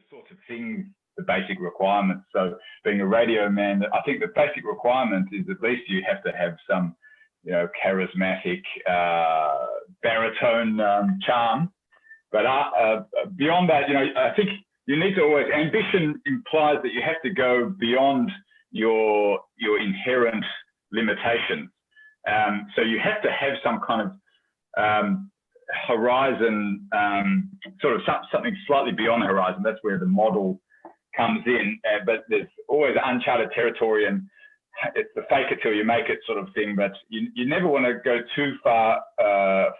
sorts of things, the basic requirements. So being a radio man, I think the basic requirement is at least you have to have some, charismatic baritone charm. But beyond that, I think you need to always, ambition implies that you have to go beyond your inherent limitations. So you have to have some kind of horizon, sort of something slightly beyond the horizon. That's where the model comes in. But there's always uncharted territory, and it's the fake it till you make it sort of thing. But you never want to go too far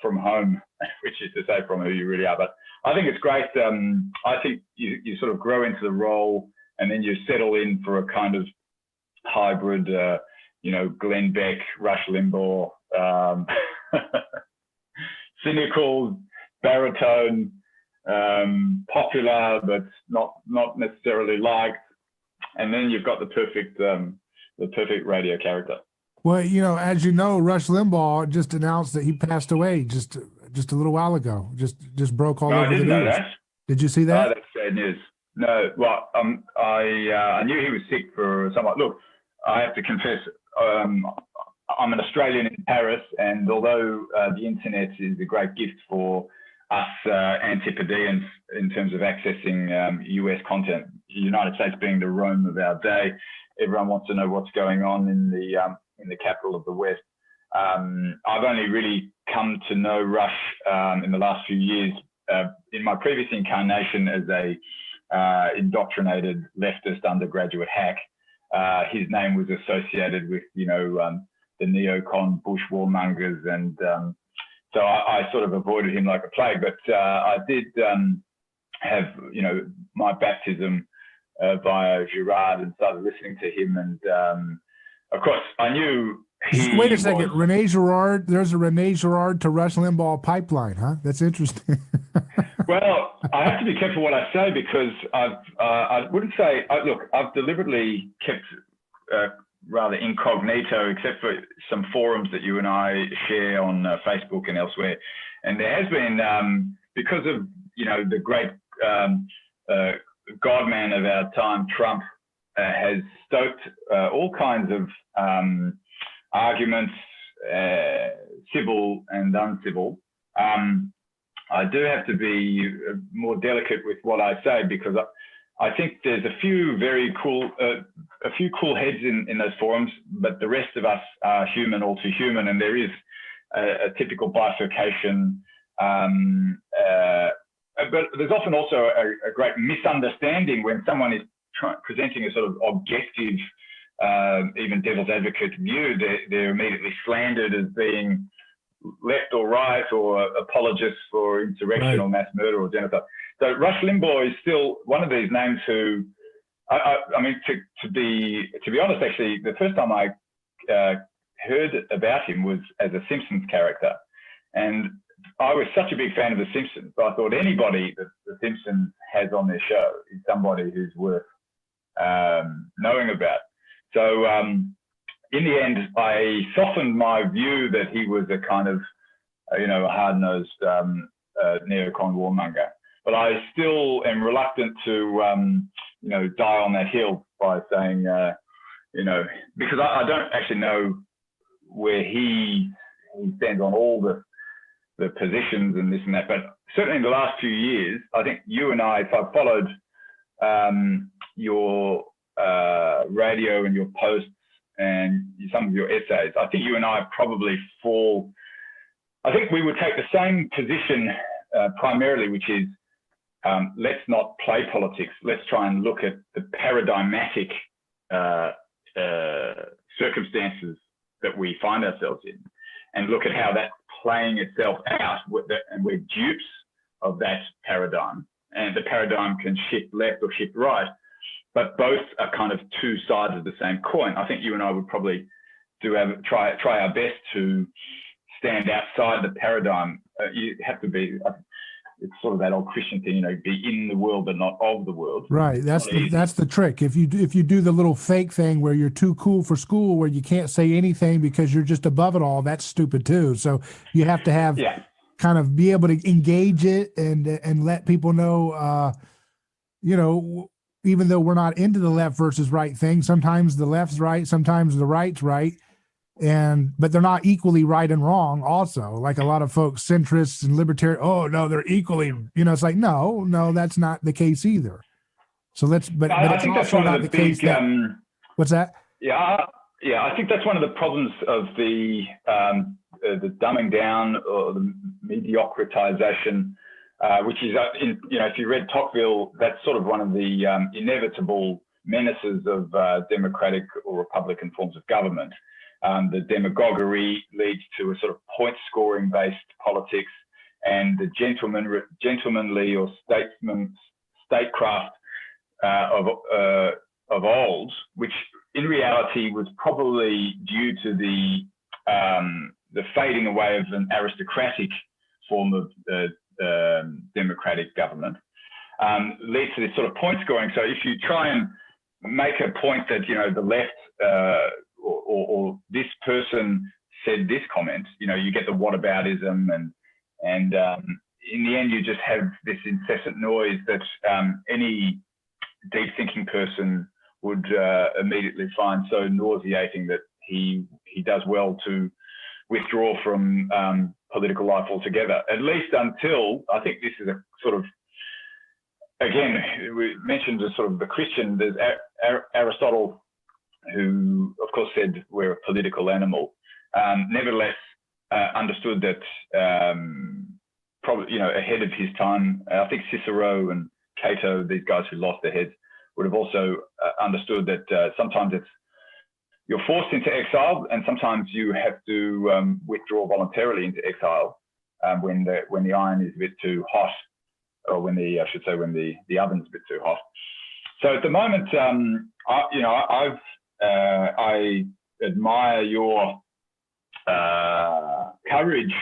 from home, which is to say from who you really are. But I think it's great. I think you sort of grow into the role, and then you settle in for a kind of hybrid, Glenn Beck, Rush Limbaugh, cynical, baritone, popular but not necessarily liked, and then you've got the perfect radio character. Well, as you know, Rush Limbaugh just announced that he passed away just a little while ago. Just broke all over the news. I didn't know that. Did you see that? Oh, that's sad news. No, well, I knew he was sick for somewhat. Look, I have to confess, I'm an Australian in Paris, and although the internet is a great gift for us Antipodeans in terms of accessing US content, the United States being the Rome of our day, everyone wants to know what's going on in the capital of the West. I've only really come to know Rush in the last few years. In my previous incarnation as a indoctrinated leftist undergraduate hack, his name was associated with, the neocon Bush warmongers, and so I sort of avoided him like a plague. But I did have, my baptism via Girard, and started listening to him. And of course, I knew he Wait a second, Rene Girard. There's a Rene Girard to Rush Limbaugh pipeline, huh? That's interesting. Well, I have to be careful what I say, because I wouldn't say, look, I've deliberately kept rather incognito, except for some forums that you and I share on Facebook and elsewhere. And there has been, because of, the great godman of our time, Trump, has stoked all kinds of arguments, civil and uncivil. I do have to be more delicate with what I say, because I think there's a few very cool, heads in those forums, but the rest of us are human, all too human, and there is a typical bifurcation. But there's often also a great misunderstanding when someone is presenting a sort of objective, even devil's advocate view. They're immediately slandered as being left or right, or apologists for insurrection, right, or mass murder or genocide. So Rush Limbaugh is still one of these names who, I mean, to be honest, actually, the first time I heard about him was as a Simpsons character, and I was such a big fan of The Simpsons. So I thought anybody that The Simpsons has on their show is somebody who's worth knowing about. So in the end, I softened my view that he was a kind of, a hard-nosed neocon warmonger. But I still am reluctant to, die on that hill by saying, because I don't actually know where he stands on all the positions and this and that. But certainly in the last few years, I think you and I, if I followed your radio and your posts and some of your essays, I think you and I probably fall. I think we would take the same position primarily, which is let's not play politics. Let's try and look at the paradigmatic circumstances that we find ourselves in, and look at how that's playing itself out, and we're dupes of that paradigm. And the paradigm can shift left or shift right, but both are kind of two sides of the same coin. I think you and I would probably try our best to stand outside the paradigm. You have to be. It's sort of that old Christian thing, be in the world but not of the world. Right. That's the trick. If you do the little fake thing where you're too cool for school, where you can't say anything because you're just above it all, that's stupid too. So you have to have kind of be able to engage it and let people know even though we're not into the left versus right thing, sometimes the left's right, sometimes the right's right. But they're not equally right and wrong also. Like a lot of folks, centrists and libertarian, oh no, they're equally, it's like, no, that's not the case either. So but I it's think that's also one not of the the case big, that, what's that? Yeah, I think that's one of the problems of the dumbing down or the mediocritization, which is, if you read Tocqueville, that's sort of one of the inevitable menaces of democratic or republican forms of government. The demagoguery leads to a sort of point-scoring based politics, and the gentlemanly or statecraft of old, which in reality was probably due to the fading away of an aristocratic form of democratic government, leads to this sort of point scoring. So if you try and make a point that the left or this person said this comment, you get the whataboutism, and in the end you just have this incessant noise that any deep thinking person would immediately find so nauseating that he does well to withdraw from political life altogether, at least until, I think this is a sort of, again, we mentioned the sort of the Christian, there's Aristotle, who of course said we're a political animal, nevertheless understood that probably, ahead of his time, I think Cicero and Cato, these guys who lost their heads, would have also understood that sometimes you're forced into exile, and sometimes you have to withdraw voluntarily into exile when the iron is a bit too hot, or when the oven's a bit too hot. So at the moment, I admire your courage.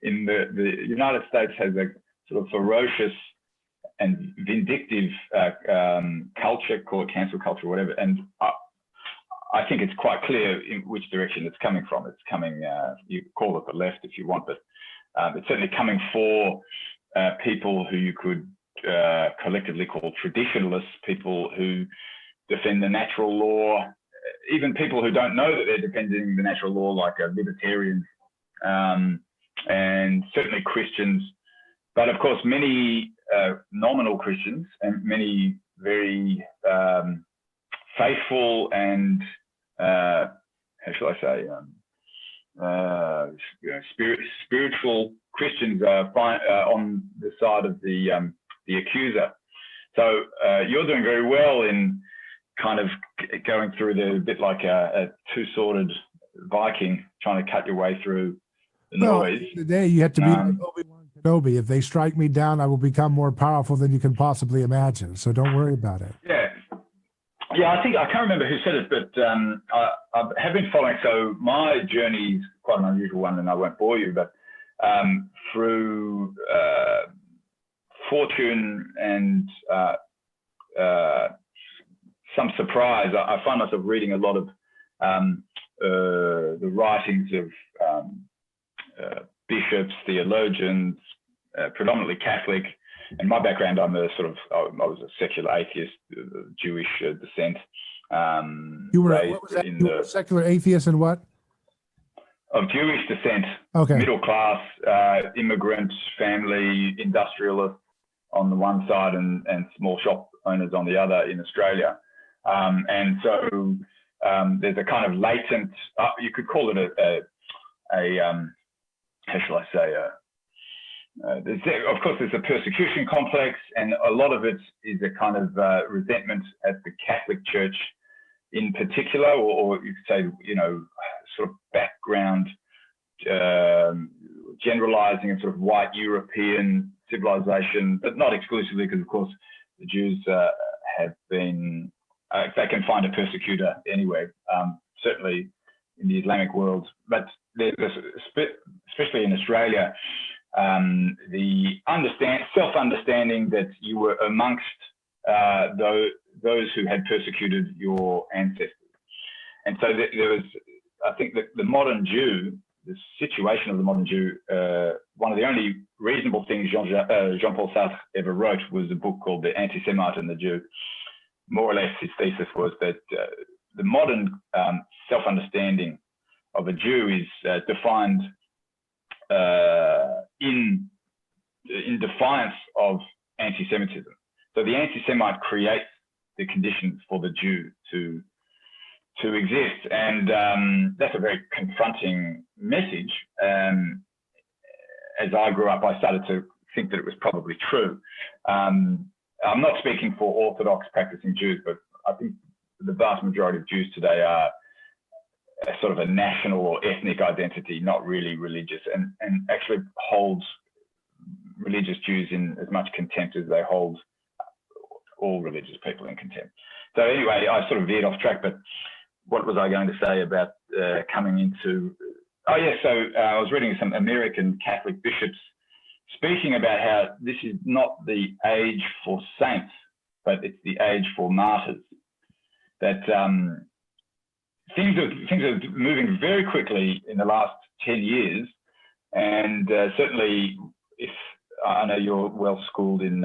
In the United States has a sort of ferocious and vindictive culture, call it cancel culture, or whatever. And I think it's quite clear in which direction it's coming from. It's coming, you call it the left if you want, but it's certainly coming for people who you could collectively call traditionalists, people who defend the natural law, even people who don't know that they're defending the natural law, like libertarians, and certainly Christians. But of course, many nominal Christians and many very faithful and how shall I say, spiritual Christians are on the side of the accuser. So you're doing very well in kind of going through the bit like a two-sworded Viking, trying to cut your way through the noise. At the end of the day, you have to be like Obi-Wan Kenobi. If they strike me down, I will become more powerful than you can possibly imagine. So don't worry about it. Yeah, I can't remember who said it, but I have been following. So my journey is quite an unusual one, and I won't bore you, but through fortune and some surprise, I find myself reading a lot of the writings of bishops, theologians, predominantly Catholic. And my background, I was a secular atheist, Jewish descent. You were, what was that? You were a secular atheist and what? Of Jewish descent. Okay. Middle class, immigrant family, industrialist on the one side and small shop owners on the other in Australia. And so there's a kind of latent, you could call it how shall I say, of course, there's a persecution complex, and a lot of it is a kind of resentment at the Catholic Church in particular, or you could say, sort of background, generalizing and sort of white European civilization, but not exclusively, because of course the Jews have been, if they can find a persecutor anywhere, certainly in the Islamic world, but there's especially in Australia, the self-understanding that you were amongst those who had persecuted your ancestors. And so there was, I think, the modern Jew the situation of the modern Jew, one of the only reasonable things Jean-Paul Sartre ever wrote was a book called The Anti-Semite and the Jew. More or less, his thesis was that the modern self-understanding of a Jew is defined in defiance of anti-Semitism. So the anti-Semite creates the conditions for the Jew to exist, and that's a very confronting message. As I grew up, I started to think that it was probably true. I'm not speaking for Orthodox practicing Jews, but I think the vast majority of Jews today are a sort of a national or ethnic identity, not really religious, and actually holds religious Jews in as much contempt as they hold all religious people in contempt. So anyway, I sort of veered off track, but what was I going to say about coming into... Oh yeah, so I was reading some American Catholic bishops speaking about how this is not the age for saints, but it's the age for martyrs. That things are moving very quickly in the last 10 years, and certainly, if I know you're well schooled in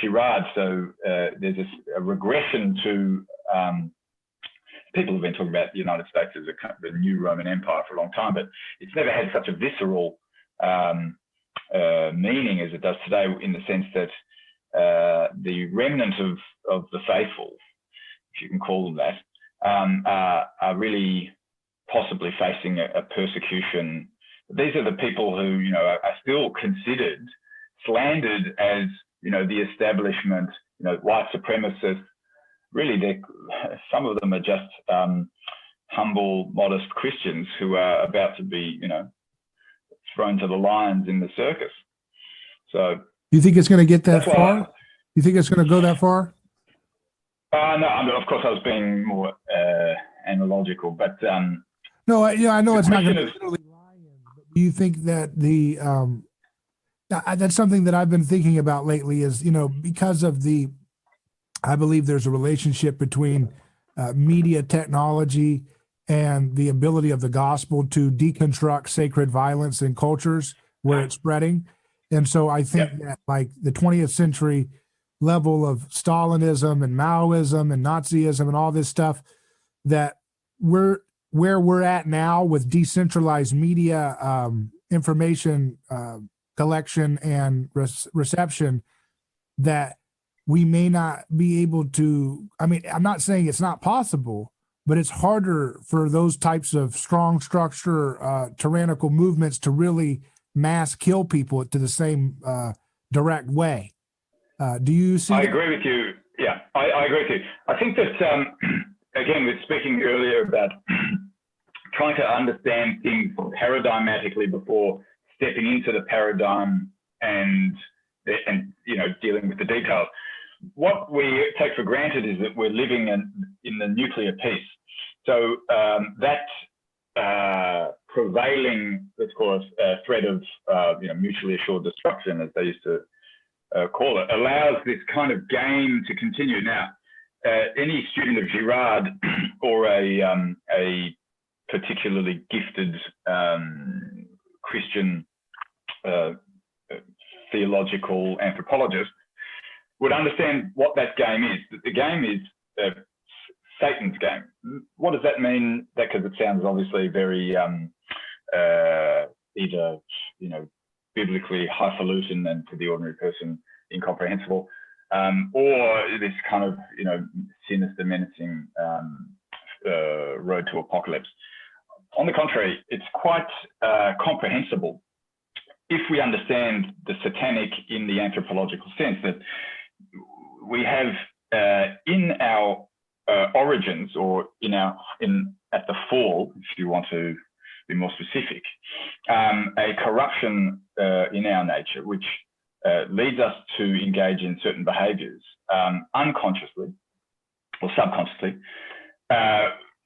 Girard, so there's a regression to people have been talking about the United States as a kind of a new Roman Empire for a long time, but it's never had such a visceral meaning as it does today, in the sense that the remnant of the faithful, if you can call them that, are really possibly facing a persecution. These are the people who, are still considered, slandered as, the establishment, white supremacists. Really, some of them are just humble, modest Christians who are about to be, thrown to the lions in the circus. So, you think it's going to get that far? You think it's going to go that far? No, of course I was being more analogical, but no, I know it's not going to be literally lions. But do you think that that's something that I've been thinking about lately? Is because of I believe there's a relationship between media technology and the ability of the gospel to deconstruct sacred violence in cultures where it's spreading. And so I think that like the 20th century level of Stalinism and Maoism and Nazism and all this stuff, that where we're at now with decentralized media information collection and reception, that we may not be able to, I'm not saying it's not possible, but it's harder for those types of strong structure, tyrannical movements to really mass kill people to the same direct way. Do you see? I agree with you. Yeah, I agree with you. I think that, again, we're speaking earlier about trying to understand things paradigmatically before stepping into the paradigm and dealing with the details. What we take for granted is that we're living in the nuclear peace. So that prevailing, let's call it, threat of mutually assured destruction, as they used to call it, allows this kind of game to continue. Now, any student of Girard or a particularly gifted Christian theological anthropologist would understand what that game is. The game is Satan's game. What does that mean? Because it sounds obviously very either biblically highfalutin and to the ordinary person incomprehensible, or this kind of sinister, menacing road to apocalypse. On the contrary, it's quite comprehensible if we understand the satanic in the anthropological sense, that we have in our origins, or at the fall, if you want to be more specific, a corruption in our nature, which leads us to engage in certain behaviors unconsciously or subconsciously,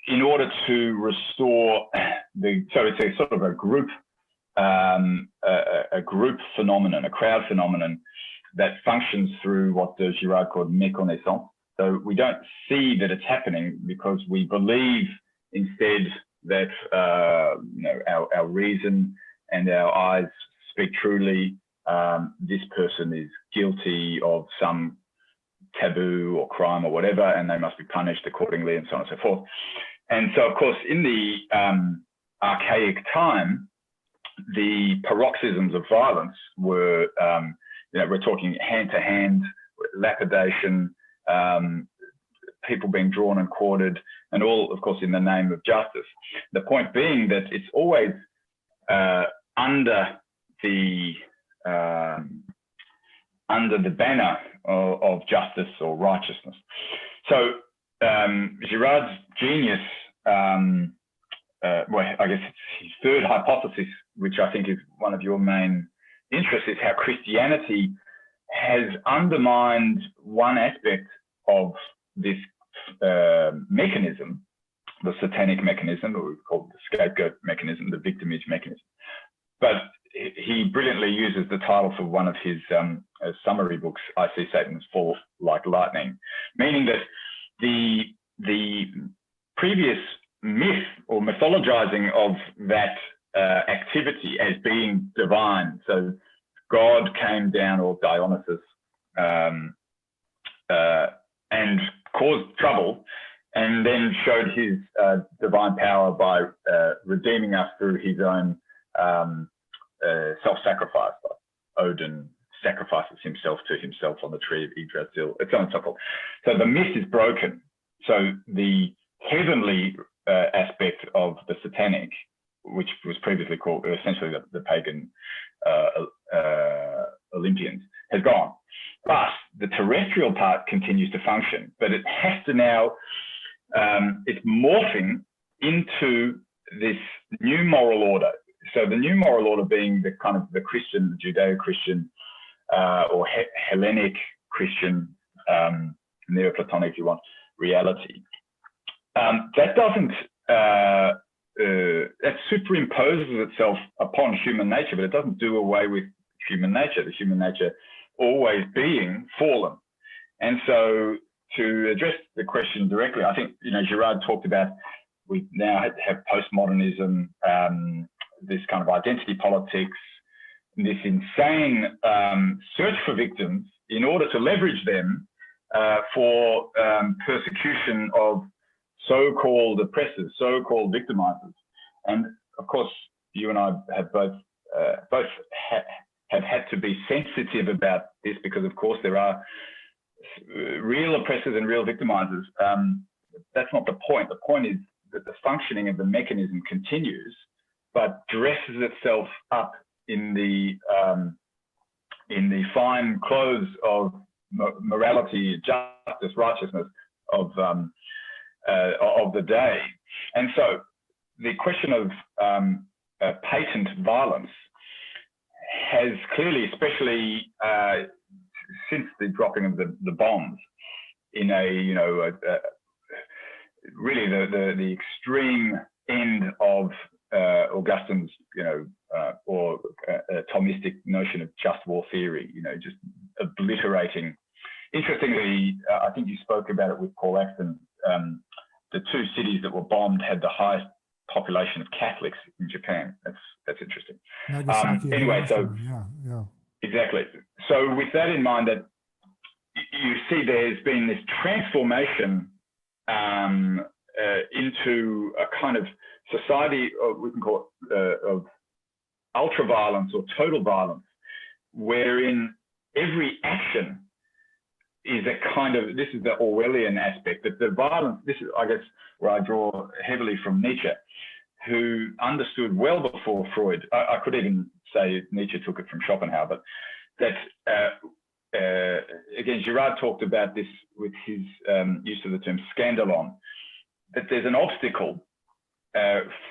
in order to restore so it's a sort of a group phenomenon, a crowd phenomenon that functions through what Girard called méconnaissance. So we don't see that it's happening because we believe instead that our reason and our eyes speak truly. This person is guilty of some taboo or crime or whatever, and they must be punished accordingly, and so on and so forth. And so, of course, in the archaic time, the paroxysms of violence were, we're talking hand-to-hand lapidation, people being drawn and quartered, and all, of course, in the name of justice. The point being that it's always under the banner of justice or righteousness. So Girard's genius, I guess it's his third hypothesis, which I think is one of your main interests, is how Christianity has undermined one aspect of this mechanism, the satanic mechanism, or we call it the scapegoat mechanism, the victimage mechanism. But he brilliantly uses the title for one of his summary books, I See Satan's Fall Like Lightning, meaning that the previous myth or mythologizing of that activity as being divine, so God came down, or Dionysus, and caused trouble, and then showed his divine power by redeeming us through his own self-sacrifice. Odin sacrifices himself to himself on the tree of Yggdrasil, so on and so forth. So the myth is broken. So the heavenly aspect of the satanic, which was previously called essentially the pagan Olympians, has gone. But the terrestrial part continues to function, but it has to now, it's morphing into this new moral order. So the new moral order being the kind of the Christian, the Judeo-Christian, or Hellenic Christian, Neoplatonic, if you want, reality. That doesn't, that superimposes itself upon human nature, but it doesn't do away with human nature, the human nature always being fallen. And so to address the question directly, I think, Girard talked about, we now have postmodernism, this kind of identity politics, this insane search for victims in order to leverage them for persecution of so-called oppressors, so-called victimizers. And of course, you and I have both have had to be sensitive about this, because of course there are real oppressors and real victimizers. That's not the point. The point is that the functioning of the mechanism continues, but dresses itself up in the fine clothes of morality, justice, righteousness of the day. And so the question of patent violence has clearly, especially since the dropping of the bombs, in really the extreme end of Augustine's, or Thomistic notion of just war theory, just obliterating. Interestingly, I think you spoke about it with Paul Axton. The two cities that were bombed had the highest population of Catholics in Japan. That's interesting. Anyway, so yeah, exactly. So with that in mind, that you see, there's been this transformation into a kind of society, we can call it, of ultra-violence or total violence, wherein every action is a kind of, this is the Orwellian aspect, that the violence, this is, I guess, where I draw heavily from Nietzsche, who understood well before Freud, I could even say Nietzsche took it from Schopenhauer, but that, again, Girard talked about this with his use of the term scandalon, that there's an obstacle.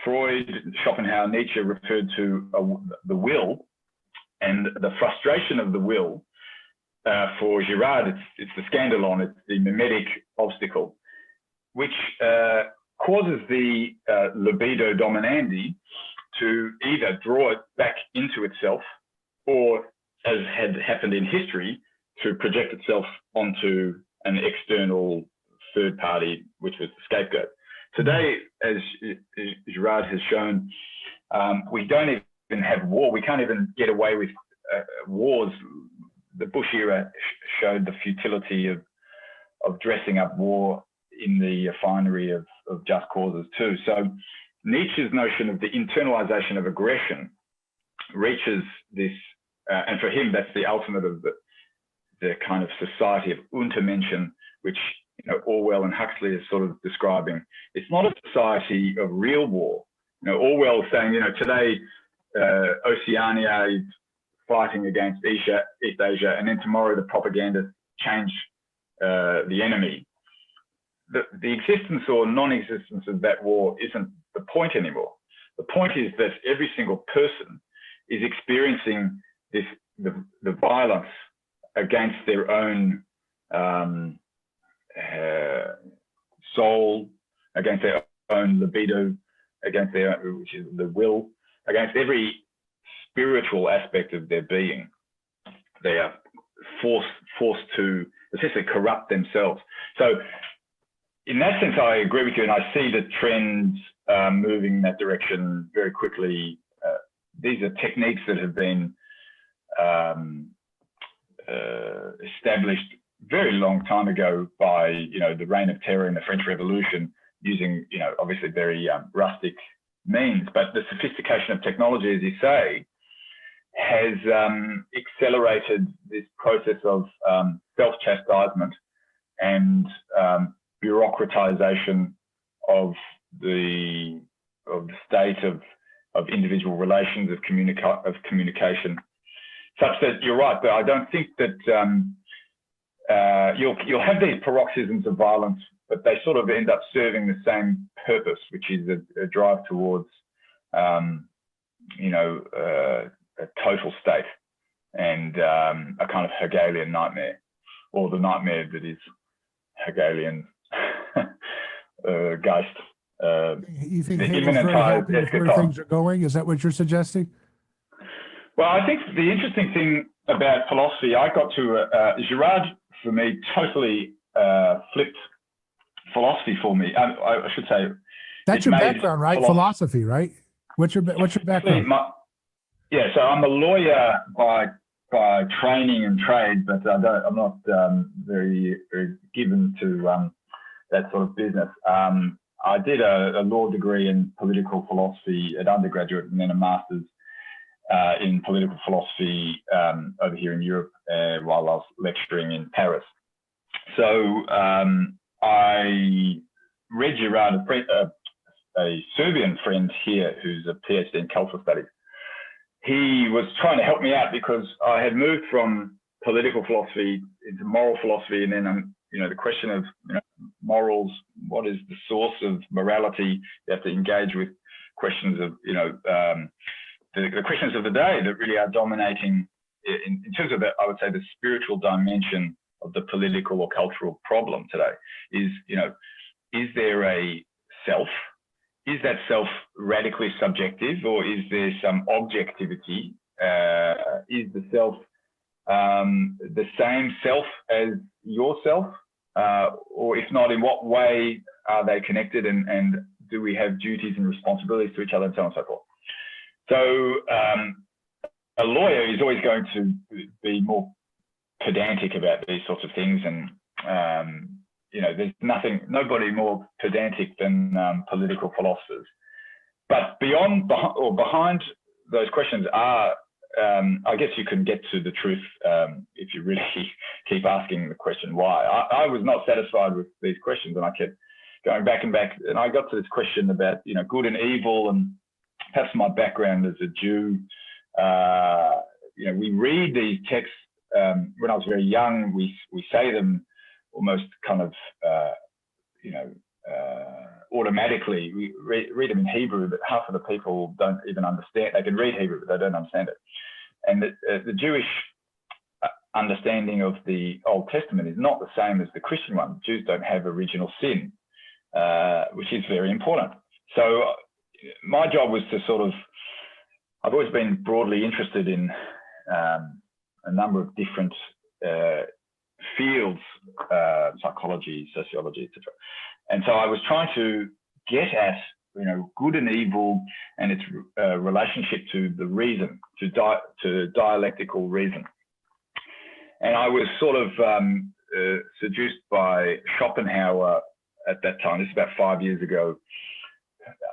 Freud, Schopenhauer, Nietzsche referred to the will, and the frustration of the will. For Girard, it's the scandalon, it's the mimetic obstacle, which causes the libido dominandi to either draw it back into itself, or, as had happened in history, to project itself onto an external third party, which was the scapegoat. Today, as Girard has shown, we don't even have war. We can't even get away with wars. The Bush era showed the futility of dressing up war in the finery of just causes too. So Nietzsche's notion of the internalization of aggression reaches this, and for him, that's the ultimate of the kind of society of Untermenschen, which Orwell and Huxley are sort of describing. It's not a society of real war. Orwell is saying, today Oceania is fighting against East Asia, and then tomorrow the propagandists change the enemy. The existence or non-existence of that war isn't the point anymore. The point is that every single person is experiencing the violence against their own soul, against their own libido, against which is the will, against every spiritual aspect of their being. They are forced to essentially corrupt themselves. So in that sense, I agree with you, and I see the trends moving in that direction very quickly. These are techniques that have been established very long time ago by the reign of terror in the French Revolution, using obviously very rustic means. But the sophistication of technology, as you say, has accelerated this process of self-chastisement and bureaucratization of the state of individual relations, of communication, such that you're right. But I don't think that you'll have these paroxysms of violence, but they sort of end up serving the same purpose, which is a drive towards a total state and a kind of Hegelian nightmare, or the nightmare that is Hegelian Geist. You think Hegel's very happy with where things are going? Is that what you're suggesting? Well, I think the interesting thing about philosophy, I got to Girard, for me, totally flipped philosophy for me. I should say. That's your background, right? Philosophy, right? What's your background? So I'm a lawyer by training and trade, but I'm not very given to that sort of business. I did a law degree in political philosophy at undergraduate, and then a master's in political philosophy over here in Europe while I was lecturing in Paris. So I read Girard, a Serbian friend here who's a PhD in cultural studies. He was trying to help me out because I had moved from political philosophy into moral philosophy, and then the question of morals, what is the source of morality? You have to engage with questions of the questions of the day that really are dominating in terms of I would say the spiritual dimension of the political or cultural problem today. Is there a self? Is that self radically subjective, or is there some objectivity? Is the self the same self as yourself? Or if not, in what way are they connected, and do we have duties and responsibilities to each other, and so on and so forth? So a lawyer is always going to be more pedantic about these sorts of things, and there's nobody more pedantic than political philosophers. But behind those questions are, I guess you can get to the truth if you really keep asking the question why. I was not satisfied with these questions, and I kept going back and back, and I got to this question about good and evil, and perhaps my background as a Jew. We read these texts when I was very young. We say them almost kind of automatically. We read them in Hebrew, but half of the people don't even understand. They can read Hebrew, but they don't understand it. And the Jewish understanding of the Old Testament is not the same as the Christian one. Jews don't have original sin, which is very important. So my job was to I've always been broadly interested in a number of different fields, psychology, sociology, etc. And so I was trying to get at, good and evil and its relationship to the reason, to dialectical reason. And I was sort of seduced by Schopenhauer at that time. This is about 5 years ago.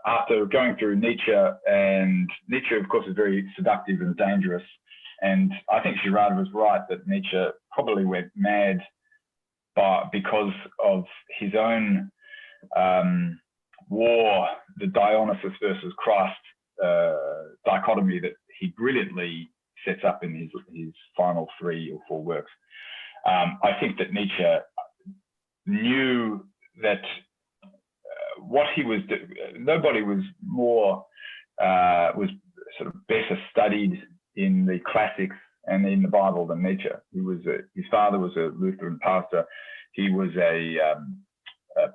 After going through Nietzsche, and Nietzsche, of course, is very seductive and dangerous. And I think Girard was right that Nietzsche probably went mad because of his own war, the Dionysus versus Christ dichotomy that he brilliantly sets up in his final 3 or 4 works. I think that Nietzsche knew that what he was nobody was more was sort of better studied in the classics and in the Bible than Nietzsche. His father was a Lutheran pastor. He was a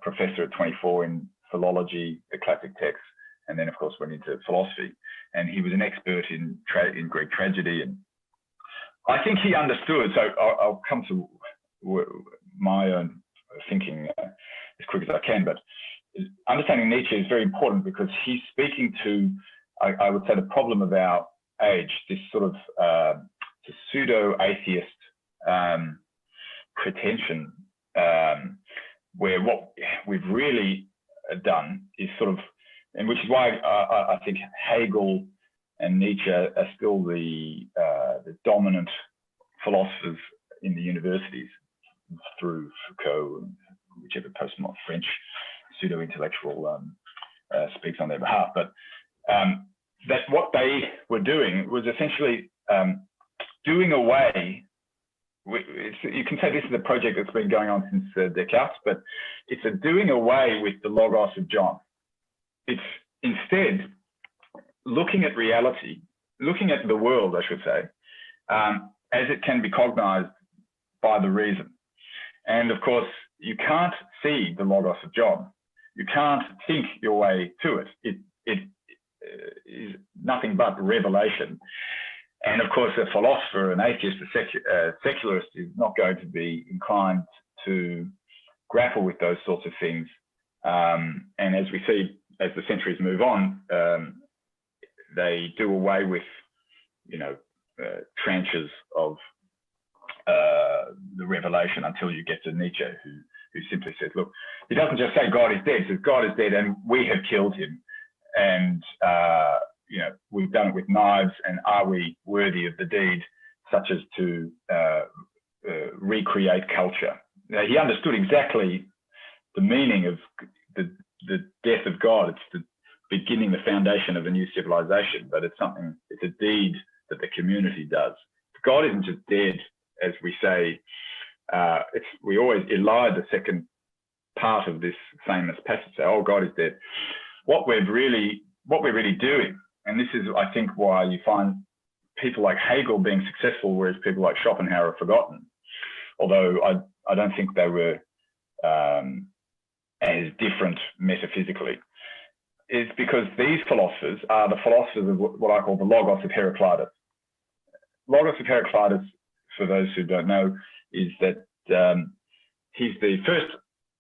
professor at 24 in philology, the classic texts, and then of course went into philosophy. And he was an expert in Greek tragedy. And I think he understood. So I'll come to my own thinking as quick as I can. But understanding Nietzsche is very important because he's speaking to, I would say, the problem of our age, this sort of pseudo-atheist pretension, where what we've really done is sort of, and which is why I think Hegel and Nietzsche are still the dominant philosophers in the universities through Foucault and whichever postmodern French pseudo-intellectual speaks on their behalf. But that what they were doing was essentially doing away. You can say this is a project that's been going on since Descartes, but it's a doing away with the logos of John. It's instead looking at reality, looking at the world, I should say, as it can be cognized by the reason. And of course, you can't see the logos of John. You can't think your way to it. It is nothing but revelation. And of course, a philosopher, an atheist, a secularist is not going to be inclined to grapple with those sorts of things. And as we see, as the centuries move on, they do away with, tranches of the revelation until you get to Nietzsche, who simply says, look, he doesn't just say God is dead, he says God is dead and we have killed him. And, we've done it with knives, and are we worthy of the deed, such as to recreate culture? Now, he understood exactly the meaning of the death of God. It's the beginning, the foundation of a new civilization, but it's a deed that the community does. God isn't just dead, as we say. We always elide the second part of this famous passage, say, oh, God is dead. What we're really doing, and this is, I think, why you find people like Hegel being successful, whereas people like Schopenhauer are forgotten. Although I don't think they were as different metaphysically, is because these philosophers are the philosophers of what I call the Logos of Heraclitus. Logos of Heraclitus, for those who don't know, is that he's the first,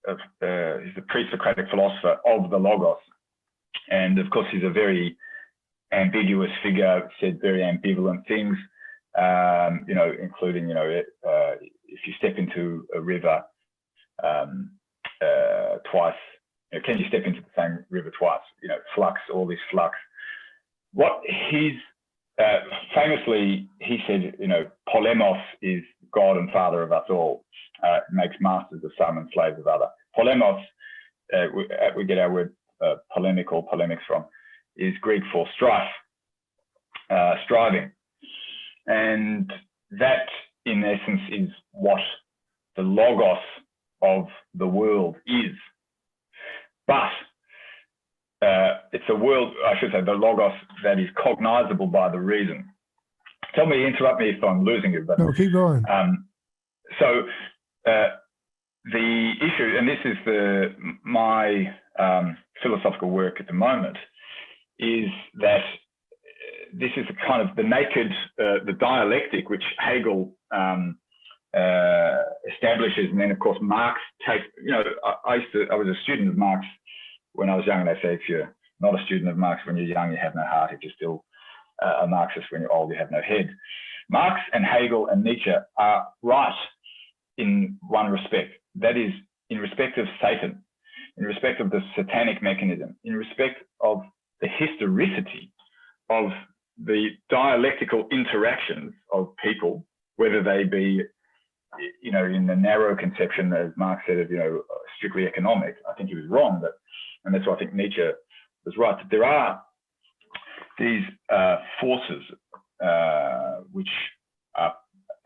he's the pre-Socratic philosopher of the Logos. And of course, he's a very ambiguous figure, said very ambivalent things, including, if you step into a river twice, can you step into the same river twice? Flux, all this flux. What he's famously, he said, polemos is God and Father of us all. Makes masters of some and slaves of other. Polemos, we get our word polemic or polemics from, is Greek for strife, striving. And that, in essence, is what the logos of the world is. But it's a world, I should say, the logos that is cognizable by the reason. Interrupt me if I'm losing you. But, no, keep going. So the issue, and this is my philosophical work at the moment, is that this is a kind of the naked, the dialectic which Hegel establishes, and then of course Marx takes. I was a student of Marx when I was young, they say if you're not a student of Marx when you're young, you have no heart. If you're still a Marxist when you're old, you have no head. Marx and Hegel and Nietzsche are right in one respect. That is, in respect of Satan, in respect of the satanic mechanism, in respect of the historicity of the dialectical interactions of people, whether they be, you know, in the narrow conception, as Marx said, of, you know, strictly economic. I think he was wrong, and that's why I think Nietzsche was right. That there are these forces which are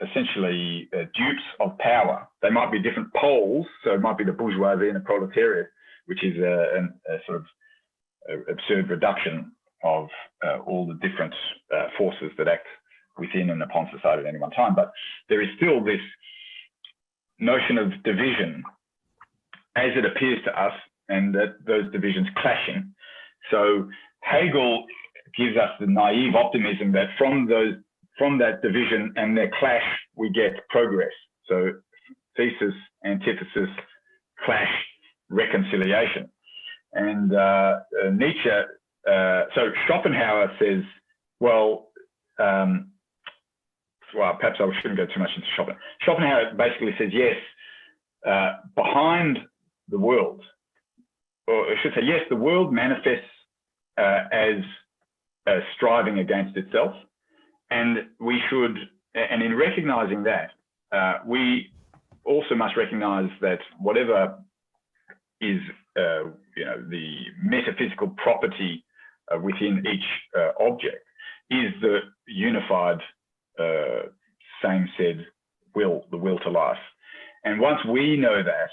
essentially dupes of power. They might be different poles, so it might be the bourgeoisie and the proletariat, which is a sort of absurd reduction of all the different forces that act within and upon society at any one time. But there is still this notion of division as it appears to us, and that those divisions clashing. So Hegel gives us the naive optimism that from that division and their clash, we get progress. So thesis, antithesis, clash, reconciliation. And Nietzsche, so Schopenhauer says, well, perhaps I shouldn't go too much into Schopenhauer. Schopenhauer basically says, yes, behind the world, or I should say, yes, the world manifests as striving against itself. And we should, and in recognizing that, we also must recognize that whatever is, you know, the metaphysical property within each object is the unified, same said will, the will to life. And once we know that,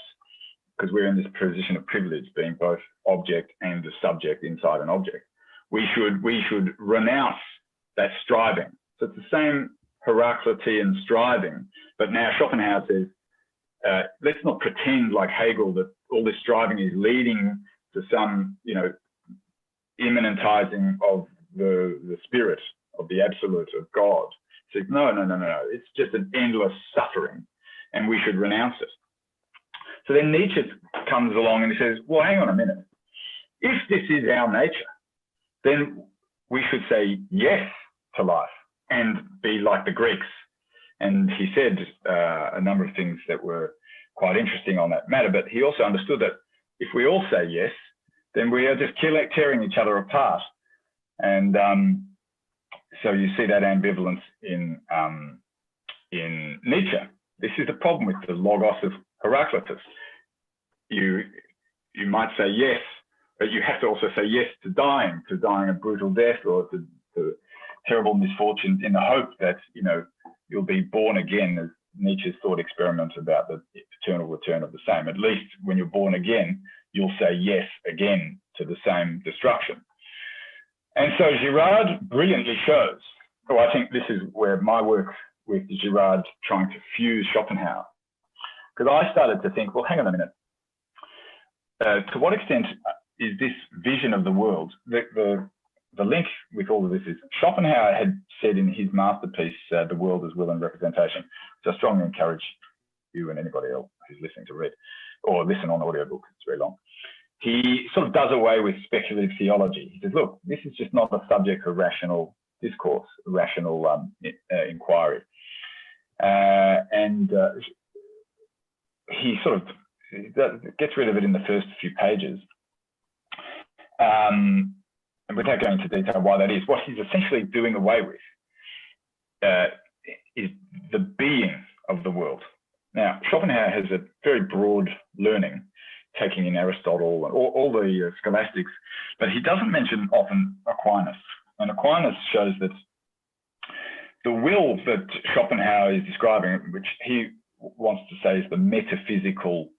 because we're in this position of privilege, being both object and the subject inside an object, we should renounce that striving. So it's the same Heraclitean striving, but now Schopenhauer says, let's not pretend like Hegel that all this striving is leading to some, you know, immanentizing of the spirit, of the absolute, of God. He says, no, it's just an endless suffering, and we should renounce it. So then Nietzsche comes along and he says, well, hang on a minute. If this is our nature, then we should say yes to life and be like the Greeks. And he said a number of things that were quite interesting on that matter, but he also understood that if we all say yes, then we are just tearing each other apart. And so you see that ambivalence in Nietzsche. This is the problem with the logos of Heraclitus. You might say yes, but you have to also say yes to dying a brutal death, or to terrible misfortunes, in the hope that, you know, you'll be born again, as Nietzsche's thought experiment about the eternal return of the same. At least when you're born again, you'll say yes again to the same destruction. And so Girard brilliantly shows, I think this is where my work with Girard trying to fuse Schopenhauer, because I started to think, well, hang on a minute. To what extent is this vision of the world, the link with all of this is Schopenhauer had said in his masterpiece, The World as Will and Representation, which I strongly encourage you and anybody else who's listening to read or listen on audiobook, it's very long. He sort of does away with speculative theology. He says, look, this is just not a subject for rational discourse, rational inquiry. And he sort of gets rid of it in the first few pages. And without going into detail why that is, what he's essentially doing away with is the being of the world. Now, Schopenhauer has a very broad learning, taking in Aristotle and all the scholastics, but he doesn't mention often Aquinas. And Aquinas shows that the will that Schopenhauer is describing, which he wants to say is the metaphysical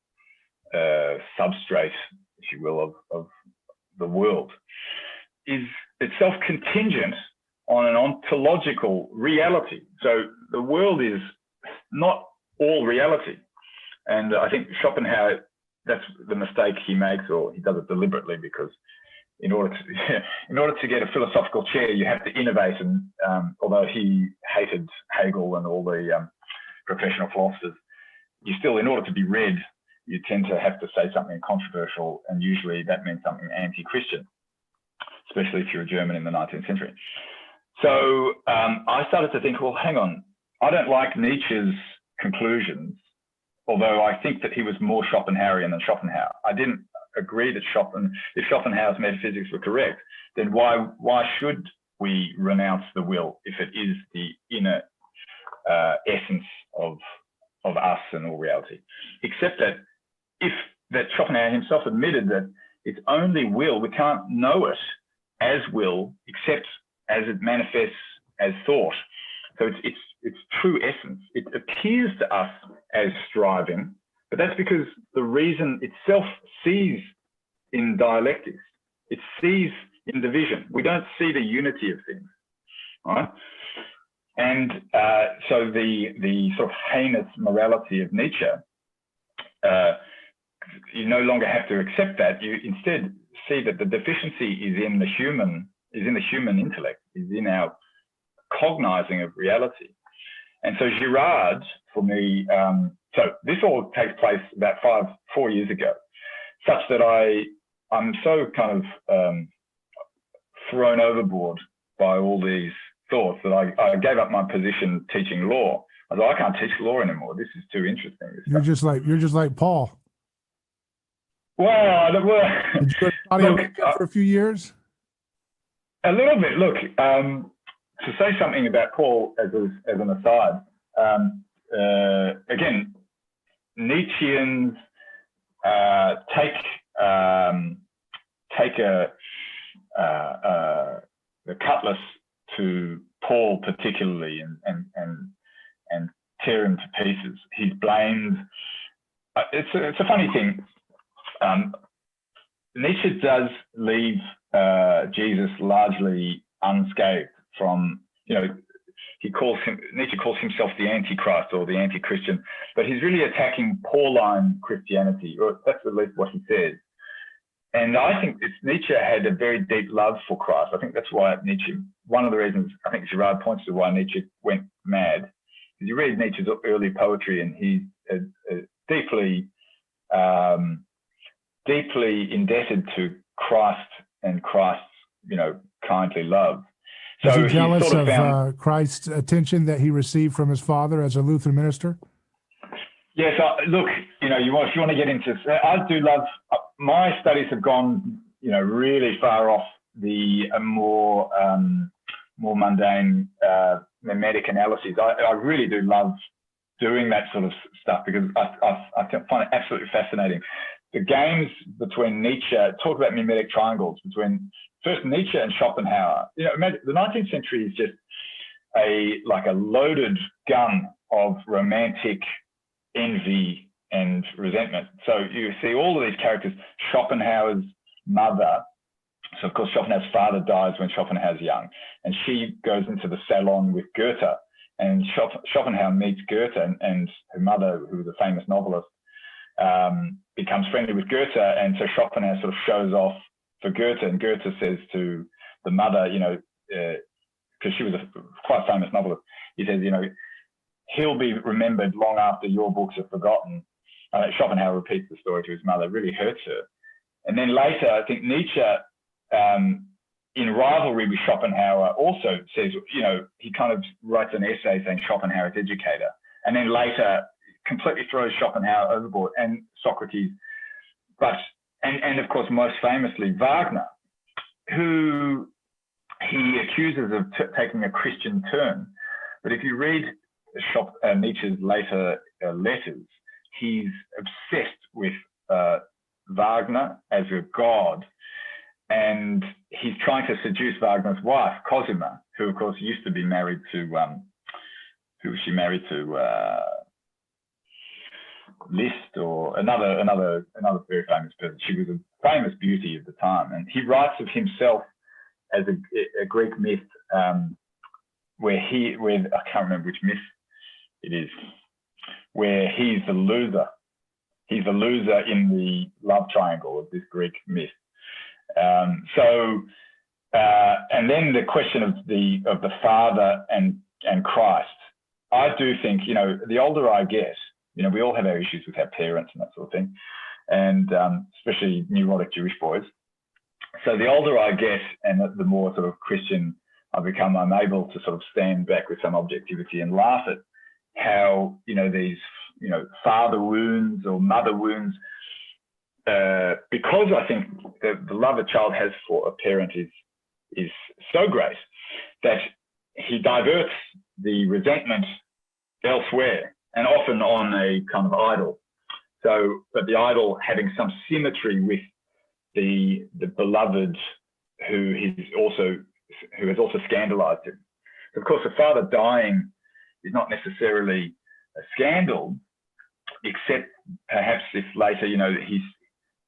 substrate, if you will, of the world, is itself contingent on an ontological reality. So the world is not all reality. And I think Schopenhauer, that's the mistake he makes, or he does it deliberately, because in order to get a philosophical chair, you have to innovate. And although he hated Hegel and all the professional philosophers, you still, in order to be read, you tend to have to say something controversial, and usually that means something anti-Christian, especially if you're a German in the 19th century. So I started to think, well, hang on, I don't like Nietzsche's conclusions, although I think that he was more Schopenhauerian than Schopenhauer. I didn't agree that if Schopenhauer's metaphysics were correct, then why should we renounce the will if it is the inner essence of us and all reality? Except that Schopenhauer himself admitted that it's only will, we can't know it as will except as it manifests as thought. So it's true essence. It appears to us as striving, but that's because the reason itself sees in dialectics. It sees in division. We don't see the unity of things, right? And so the sort of heinous morality of Nietzsche, you no longer have to accept that. You instead see that the deficiency is in the human intellect, is in our cognizing of reality. And so Girard, for me, so this all takes place about 4 years ago, such that I'm so kind of thrown overboard by all these thoughts that I gave up my position teaching law. I thought, I can't teach law anymore. This is too interesting. You're just like Paul. Well, did you go to Saudi Arabia for a few years? A little bit. Look, to say something about Paul as an aside, again, Nietzscheans take the cutlass to Paul particularly and tear him to pieces. He's blamed. It's a funny thing. Nietzsche does leave Jesus largely unscathed from, Nietzsche calls himself the Antichrist or the anti-Christian, but he's really attacking Pauline Christianity, or that's at least what he says. And I think Nietzsche had a very deep love for Christ. I think that's why one of the reasons I think Girard points to why Nietzsche went mad, is you read Nietzsche's early poetry and he's deeply indebted to Christ and Christ's, kindly love. So was he jealous of Christ's attention that he received from his father as a Lutheran minister? Yes, look, if you want to get into, I do love, my studies have gone, really far off the more mundane mimetic analyses. I really do love doing that sort of stuff because I find it absolutely fascinating. The games between Nietzsche, talk about mimetic triangles between first Nietzsche and Schopenhauer. Imagine, the 19th century is just a loaded gun of romantic envy and resentment. So you see all of these characters. Schopenhauer's mother, so of course Schopenhauer's father dies when Schopenhauer's young, and she goes into the salon with Goethe, and Schopenhauer meets Goethe, and her mother, who was a famous novelist, becomes friendly with Goethe, and so Schopenhauer sort of shows off for Goethe, and Goethe says to the mother, because she was a quite famous novelist, he says, he'll be remembered long after your books are forgotten. Schopenhauer repeats the story to his mother, really hurts her. And then later, I think Nietzsche, in rivalry with Schopenhauer, also says, he kind of writes an essay saying Schopenhauer's educator, and then later completely throws Schopenhauer overboard, and Socrates, and of course, most famously, Wagner, who he accuses of taking a Christian turn. But if you read Nietzsche's later letters, he's obsessed with Wagner as a god, and he's trying to seduce Wagner's wife, Cosima, who of course used to be married to, who was she married to? Liszt, or another very famous person. She was a famous beauty of the time, and he writes of himself as a Greek myth, where I can't remember which myth it is, where he's the loser. He's the loser in the love triangle of this Greek myth. And then the question of the Father and Christ. I do think, the older I get, we all have our issues with our parents and that sort of thing, and especially neurotic Jewish boys. So the older I get and the more sort of Christian I become, I'm able to sort of stand back with some objectivity and laugh at how, these, father wounds or mother wounds, because I think the love a child has for a parent is so great that he diverts the resentment elsewhere and often on a kind of idol. So, but the idol having some symmetry with the beloved who has also scandalized him. Of course, a father dying is not necessarily a scandal, except perhaps if later,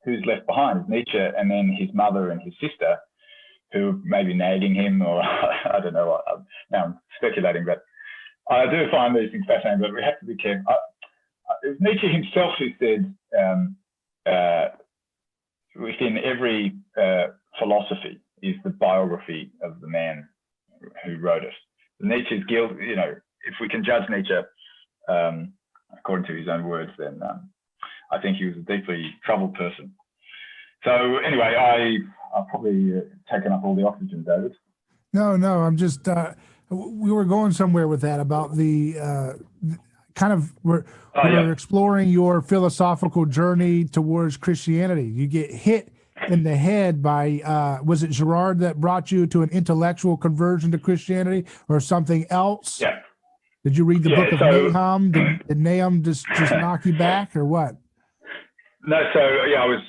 who's left behind is Nietzsche, and then his mother and his sister, who may be nagging him, or I don't know. Now I'm speculating, but I do find these things fascinating. But we have to be careful. It was Nietzsche himself who said, within every philosophy is the biography of the man who wrote it. Nietzsche's guilt, if we can judge Nietzsche according to his own words, then I think he was a deeply troubled person. So anyway, I've probably taken up all the oxygen, David. No, I'm just, we were going somewhere with that about the we're exploring your philosophical journey towards Christianity. You get hit in the head by, was it Girard that brought you to an intellectual conversion to Christianity or something else? Yeah. Did you read the book of Nahum? Did Nahum just knock you back or what? No, so I was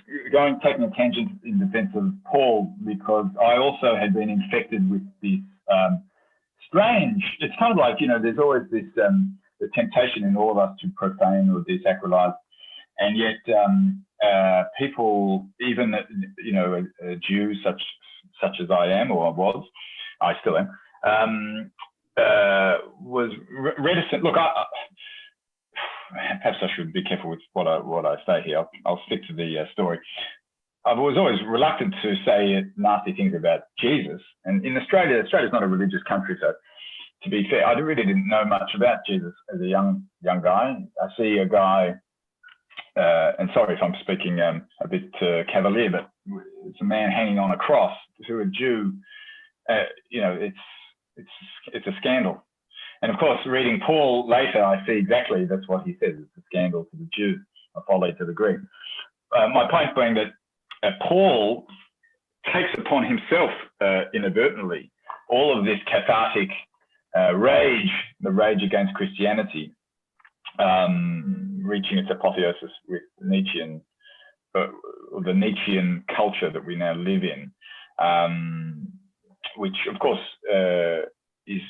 taking a tangent in defense of Paul because I also had been infected with this strange, it's kind of like, there's always this the temptation in all of us to profane or desacralize, and yet people, even a Jew such as I am or I still am, was reticent. Look, perhaps I should be careful with what I say here. I'll stick to the story. I was always reluctant to say nasty things about Jesus, and in Australia's not a religious country, so to be fair, I really didn't know much about Jesus as a young guy. I see a guy, and sorry if I'm speaking a bit cavalier, but it's a man hanging on a cross. To a Jew, it's a scandal. And of course, reading Paul later, I see exactly that's what he says. It's a scandal to the Jew, a folly to the Greek. My point being that Paul takes upon himself inadvertently all of this cathartic rage, the rage against Christianity, reaching its apotheosis with Nietzschean, the Nietzschean culture that we now live in, which of course is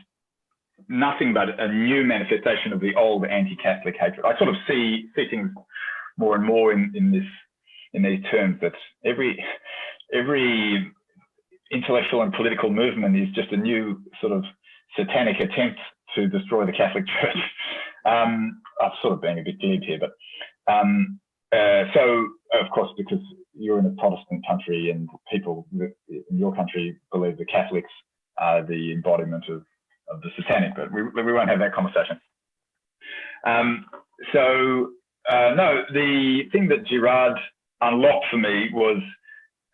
nothing but a new manifestation of the old anti-Catholic hatred. I sort of see things more and more in these terms, that every intellectual and political movement is just a new sort of satanic attempt to destroy the Catholic Church. I'm sort of being a bit glib here, but so of course, because you're in a Protestant country and people in your country believe the Catholics are the embodiment of the satanic, but we won't have that conversation. No, the thing that Girard unlocked for me was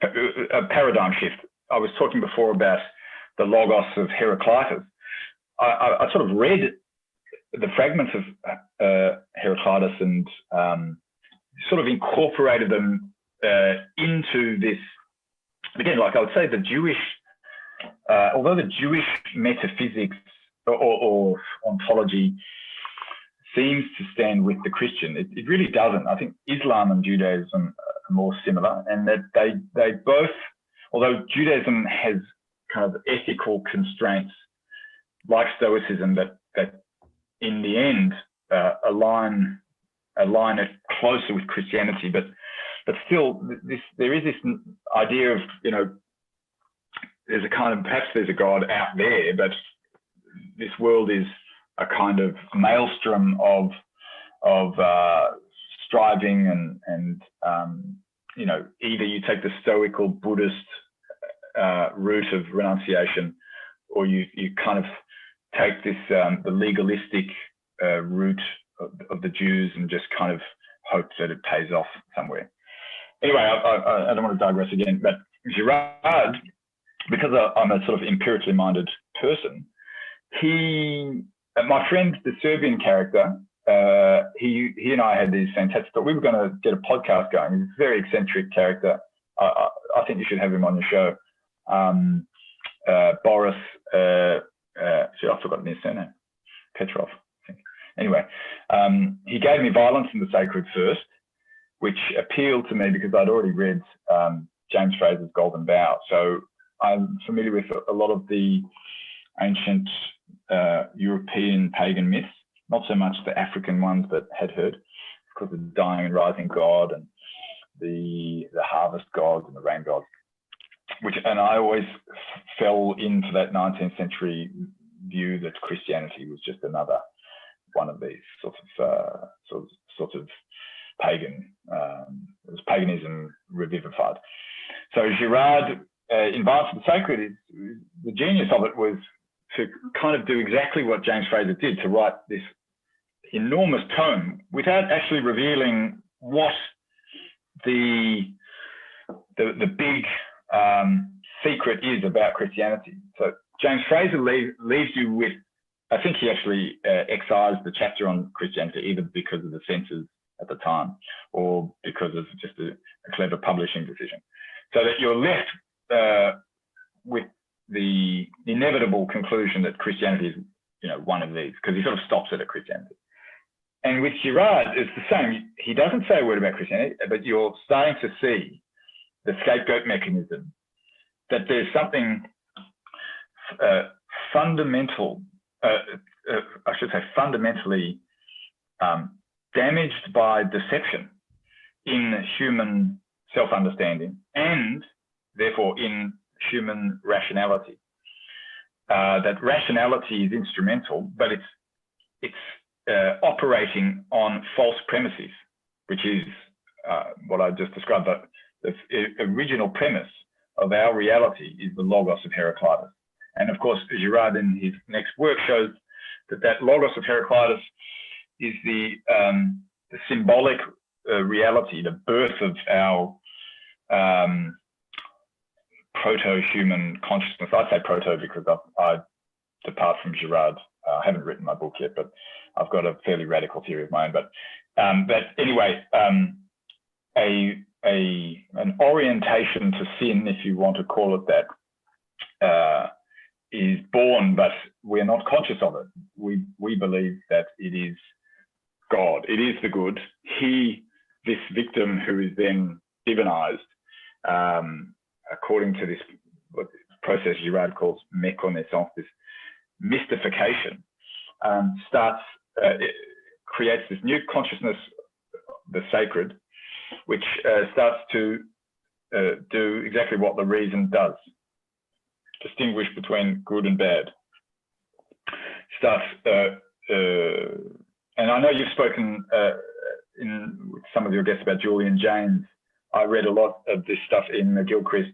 a paradigm shift. I was talking before about the logos of Heraclitus. I sort of read the fragments of Heraclitus and sort of incorporated them into this. Again, like I would say, the Jewish, although the Jewish metaphysics or ontology seems to stand with the Christian, it really doesn't. I think Islam and Judaism are more similar, and that they both, although Judaism has kind of ethical constraints like Stoicism that in the end align it closer with Christianity, but still there is this idea of, there's a kind of, perhaps there's a God out there, but this world is a kind of maelstrom of striving and either you take the stoical Buddhist route of renunciation, or you kind of take this the legalistic route of the Jews and just kind of hope that it pays off somewhere. Anyway, I don't want to digress again, but Girard, because I'm a sort of empirically minded person, my friend, the Serbian character, he and I had these fantastic, we were going to get a podcast going. He's a very eccentric character. I think you should have him on your show. Boris, I've forgotten his surname, Petrov, I think. Anyway, he gave me Violence in the Sacred first, which appealed to me because I'd already read James Fraser's Golden Bough. So I'm familiar with a lot of the ancient European pagan myths, not so much the African ones, but had heard, because of the dying and rising god and the harvest gods and the rain gods. And I always fell into that 19th century view that Christianity was just another one of these sort of pagan, it was paganism revivified. So Girard, in Violence of the Sacred, the genius of it was to kind of do exactly what James Fraser did, to write this enormous tome without actually revealing what the big secret is about Christianity. So James Fraser leaves you with, I think he actually excised the chapter on Christianity, either because of the censors at the time or because of just a clever publishing decision, so that you're left with the inevitable conclusion that Christianity is, one of these, because he sort of stops it at Christianity. And with Girard, it's the same. He doesn't say a word about Christianity, but you're starting to see the scapegoat mechanism, that there's something fundamentally damaged by deception in human self-understanding and therefore in human rationality. That rationality is instrumental, but it's operating on false premises, which is what I just described. But the original premise of our reality is the logos of Heraclitus. And of course, Girard in his next work shows that logos of Heraclitus is the symbolic reality, the birth of our proto-human consciousness. I say proto because I depart from Girard. I haven't written my book yet, but I've got a fairly radical theory of my own. But anyway, an orientation to sin, if you want to call it that, is born, but we're not conscious of it. We believe that it is God. It is the good. This victim who is then divinized, according to this process Girard calls méconnaissance, this mystification, creates this new consciousness, the sacred, which starts to do exactly what the reason does: distinguish between good and bad. And I know you've spoken with some of your guests about Julian Jaynes. I read a lot of this stuff in Gilchrist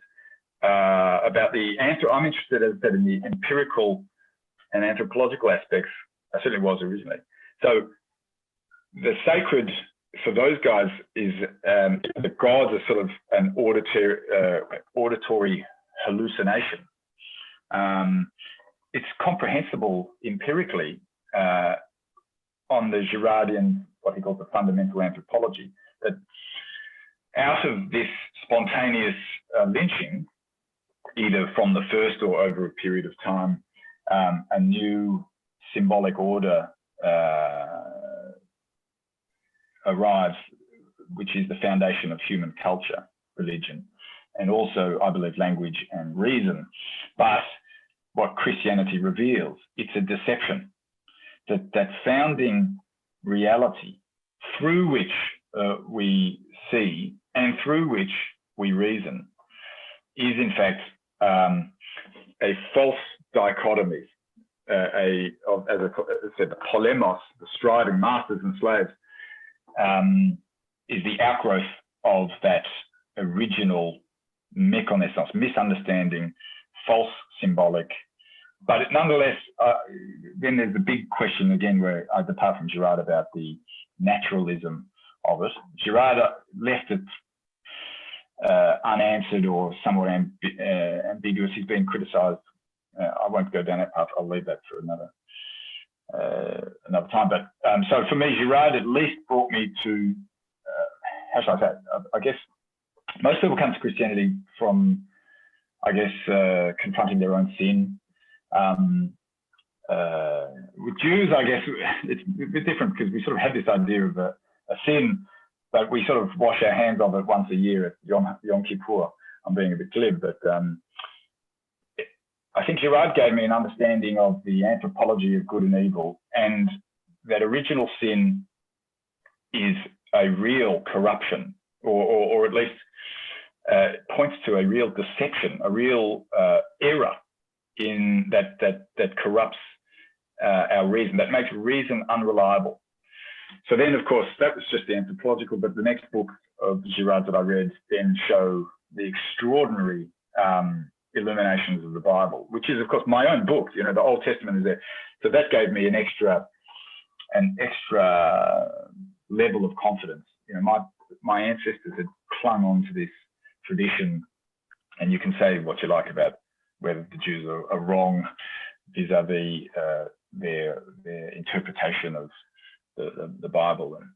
about the I'm interested, as I said, in the empirical and anthropological aspects. I certainly was originally. So the sacred for those guys is the gods are sort of an auditory hallucination. It's comprehensible empirically on the Girardian, what he calls the fundamental anthropology, that out of this spontaneous lynching, either from the first or over a period of time, a new symbolic order arrives, which is the foundation of human culture, religion, and also, I believe, language and reason. But what Christianity reveals, it's a deception. That founding reality through which we see and through which we reason is in fact a false dichotomy, as I said, the polemos, the striving masters and slaves, is the outgrowth of that original méconnaissance, misunderstanding, false symbolic but nonetheless, then there's the big question again, where I depart from Girard about the naturalism of it. Girard left it unanswered or somewhat ambiguous. He's been criticised. I won't go down that path. I'll leave that for another time. But so for me, Girard at least brought me to how should I say it? I guess most people come to Christianity from, I guess, confronting their own sin. With Jews, I guess it's a bit different because we sort of have this idea of a sin, but we sort of wash our hands of it once a year at Yom Kippur. I'm being a bit glib, but I think Girard gave me an understanding of the anthropology of good and evil, and that original sin is a real corruption, or at least points to a real deception, a real error in that corrupts our reason, that makes reason unreliable. So then, of course, that was just the anthropological, but the next book of Girard that I read then show the extraordinary illuminations of the Bible, which is, of course, my own book. You know, the Old Testament is there. So that gave me an extra level of confidence. You know, my ancestors had clung on to this tradition, and you can say what you like about whether the Jews are wrong vis-a-vis their interpretation of the Bible and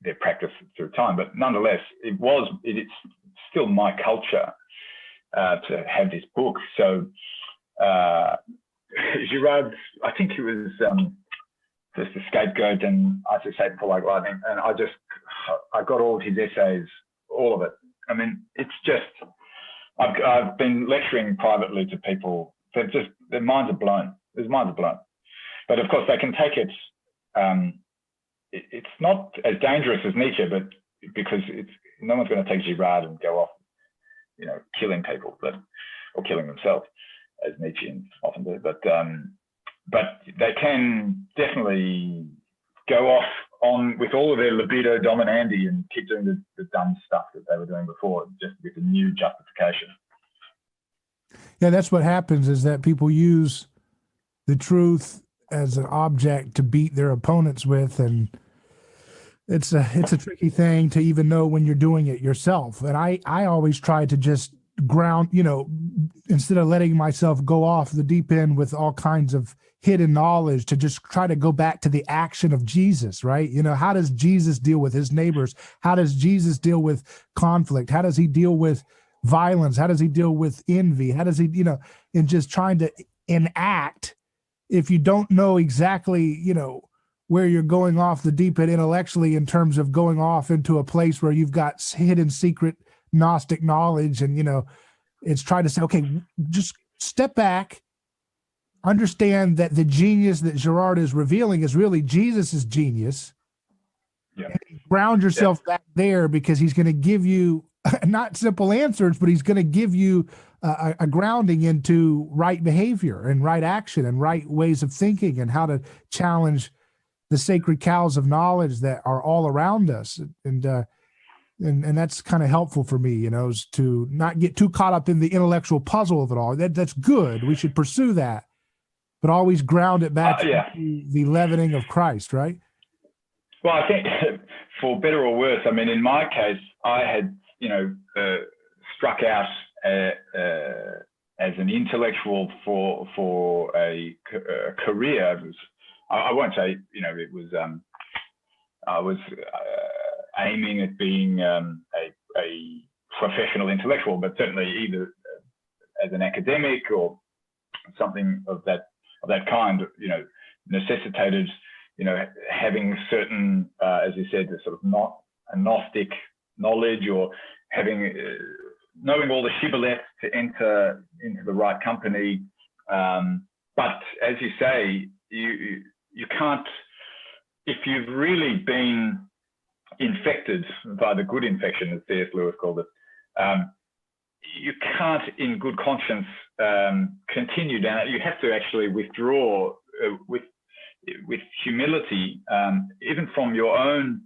their practice through time. But nonetheless, it's still my culture to have this book. So Girard, I think he was just a scapegoat, and I just say pull like lightning. And I got all of his essays, all of it. I mean, it's just, I've been lecturing privately to people that just, their minds are blown. Their minds are blown. But of course, they can take it. It's not as dangerous as Nietzsche, but because no one's going to take Girard and go off, you know, killing people, or killing themselves, as Nietzscheans often do. But they can definitely go off on with all of their libido dominandi and keep doing the dumb stuff that they were doing before, just with a new justification. Yeah, that's what happens, is that people use the truth as an object to beat their opponents with, and it's a tricky thing to even know when you're doing it yourself. And I always try to just ground, you know, instead of letting myself go off the deep end with all kinds of hidden knowledge, to just try to go back to the action of Jesus, right? You know, how does Jesus deal with his neighbors? How does Jesus deal with conflict? How does he deal with violence? How does he deal with envy? How does he, you know, and just trying to enact, if you don't know exactly, you know, where you're going off the deep end intellectually, in terms of going off into a place where you've got hidden secret Gnostic knowledge, and, you know, it's trying to say, okay, just step back, understand that the genius that Girard is revealing is really Jesus's genius. Yeah. And ground yourself back there, because he's going to give you not simple answers, but he's going to give you a grounding into right behavior and right action and right ways of thinking, and how to challenge the sacred cows of knowledge that are all around us. And that's kind of helpful for me, you know, is to not get too caught up in the intellectual puzzle of it all. That's good. We should pursue that, but always ground it back to the leavening of Christ, right? Well, I think for better or worse, I mean, in my case, I had, you know, struck out as an intellectual for a career. It was, I won't say, you know, it was, I was aiming at being a professional intellectual, but certainly either as an academic or something of that kind, you know, necessitated, you know, having certain, as you said, the sort of not a Gnostic knowledge, or having knowing all the shibboleth to enter into the right company. But as you say, you can't, if you've really been infected by the good infection, as C.S. Lewis called it, you can't in good conscience continue down it. You have to actually withdraw with humility, even from your own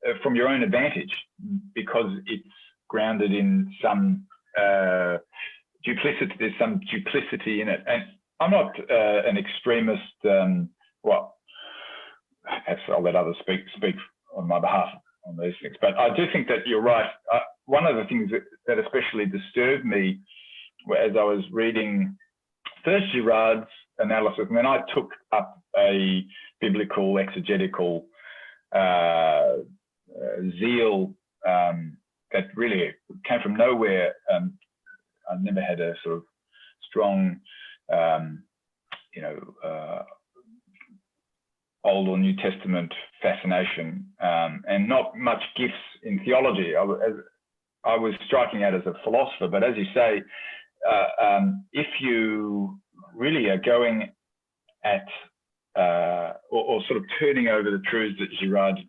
advantage, because it's grounded in some duplicity. There's some duplicity in it, and I'm not an extremist. Well, perhaps I'll let others speak on my behalf on these things. But I do think that you're right. One of the things that especially disturbed me as I was reading first Girard's analysis, and then I took up a biblical exegetical zeal that really came from nowhere. I've never had a sort of strong, Old or New Testament fascination, and not much gifts in theology. I was striking out as a philosopher, but as you say, if you really are going at or sort of turning over the truths that Girard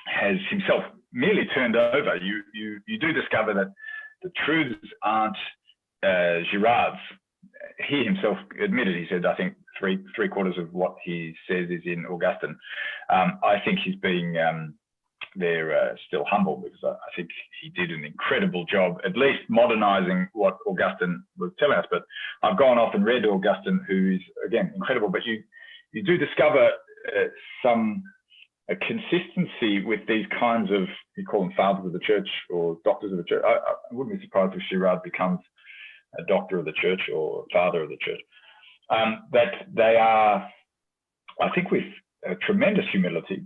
has himself merely turned over, you do discover that the truths aren't Girard's. He himself admitted, he said, I think three quarters of what he says is in Augustine. I think he's being still humble, because I think he did an incredible job, at least modernizing what Augustine was telling us. But I've gone off and read Augustine, who is, again, incredible. But you do discover a consistency with these kinds of, you call them fathers of the church or doctors of the church. I wouldn't be surprised if Girard becomes a doctor of the church or father of the church. That they are, I think, with a tremendous humility,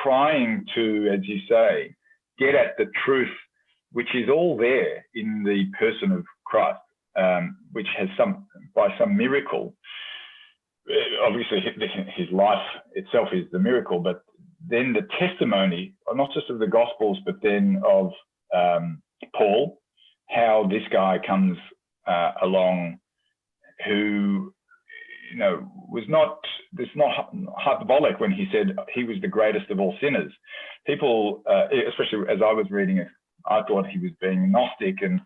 trying to, as you say, get at the truth, which is all there in the person of Christ, which has by some miracle, obviously his life itself is the miracle, but then the testimony, not just of the Gospels, but then of Paul, how this guy comes along, who, was not hyperbolic when he said he was the greatest of all sinners. People, especially as I was reading it, I thought he was being Gnostic and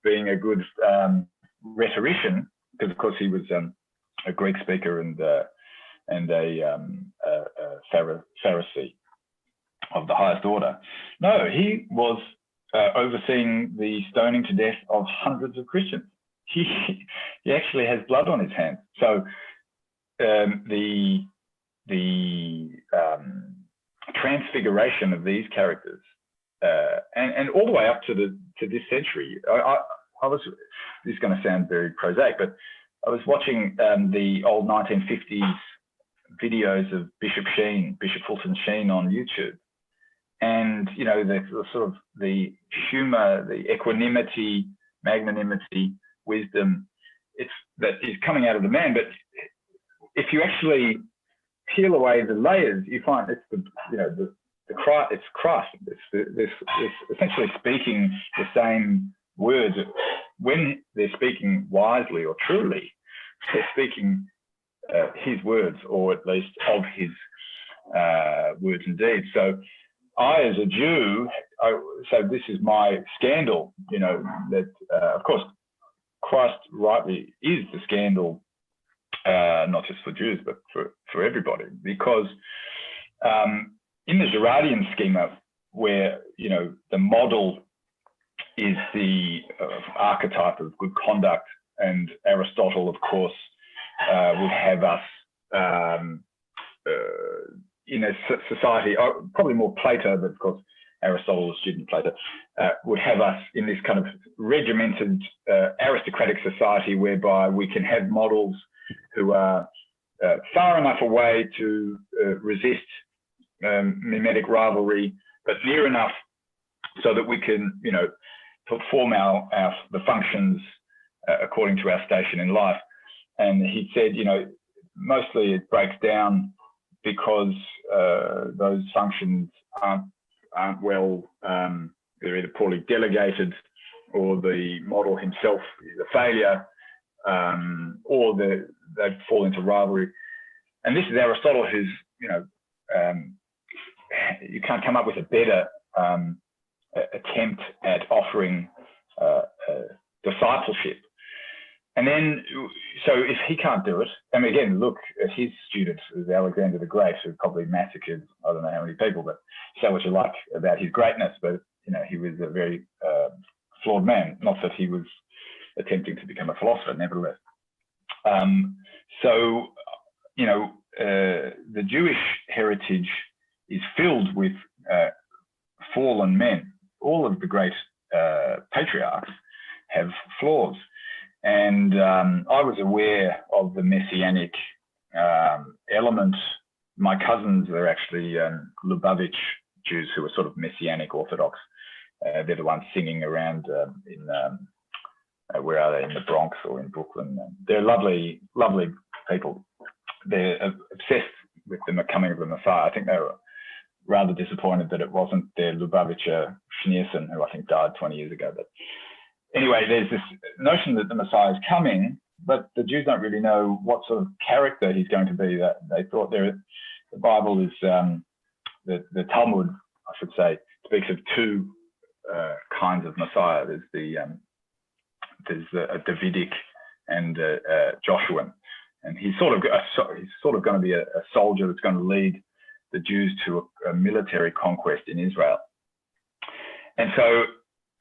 being a good rhetorician, because of course he was a Greek speaker and a Pharisee of the highest order. No, he was overseeing the stoning to death of hundreds of Christians. He actually has blood on his hands. So the transfiguration of these characters, and all the way up to this century, I was. This is going to sound very prosaic, but I was watching the old 1950s videos of Bishop Fulton Sheen on YouTube, and the sort of the humor, the equanimity, magnanimity, wisdom, that is coming out of the man. But if you actually peel away the layers, you find it's it's Christ. It's essentially speaking the same words. When they're speaking wisely or truly, they're speaking his words, or at least of his words and deeds. So I, as a Jew, so this is my scandal, that of course Christ rightly is the scandal, not just for Jews, but for everybody, because in the Girardian schema, where the model is the archetype of good conduct, and Aristotle, of course, would have us in a society, probably more Plato, but of course Aristotle was student Plato, would have us in this kind of regimented aristocratic society, whereby we can have models who are far enough away to resist mimetic rivalry, but near enough so that we can, perform the functions according to our station in life. And he said, mostly it breaks down because those functions aren't well, they're either poorly delegated, or the model himself is a failure, or they fall into rivalry. And this is Aristotle, who's, you can't come up with a better attempt at offering discipleship. And then, so if he can't do it, and again, look at his students, as Alexander the Great, who probably massacred, I don't know how many people, but say what you like about his greatness, but he was a very flawed man. Not that he was attempting to become a philosopher, nevertheless. So, you know, the Jewish heritage is filled with fallen men. All of the great patriarchs have flaws. And I was aware of the messianic element. My cousins are actually Lubavitch Jews who are sort of messianic Orthodox. They're the ones singing around in, where are they, in the Bronx or in Brooklyn. They're lovely, lovely people. They're obsessed with the coming of the Messiah. I think they were rather disappointed that it wasn't their Lubavitcher Schneerson, who I think died 20 years ago. But anyway, there's this notion that the Messiah is coming, but the Jews don't really know what sort of character he's going to be. That they thought the Bible is, the Talmud, I should say, speaks of two kinds of Messiah. There's a Davidic and a Joshuan, and he's sort of going to be a soldier that's going to lead the Jews to a military conquest in Israel. And so,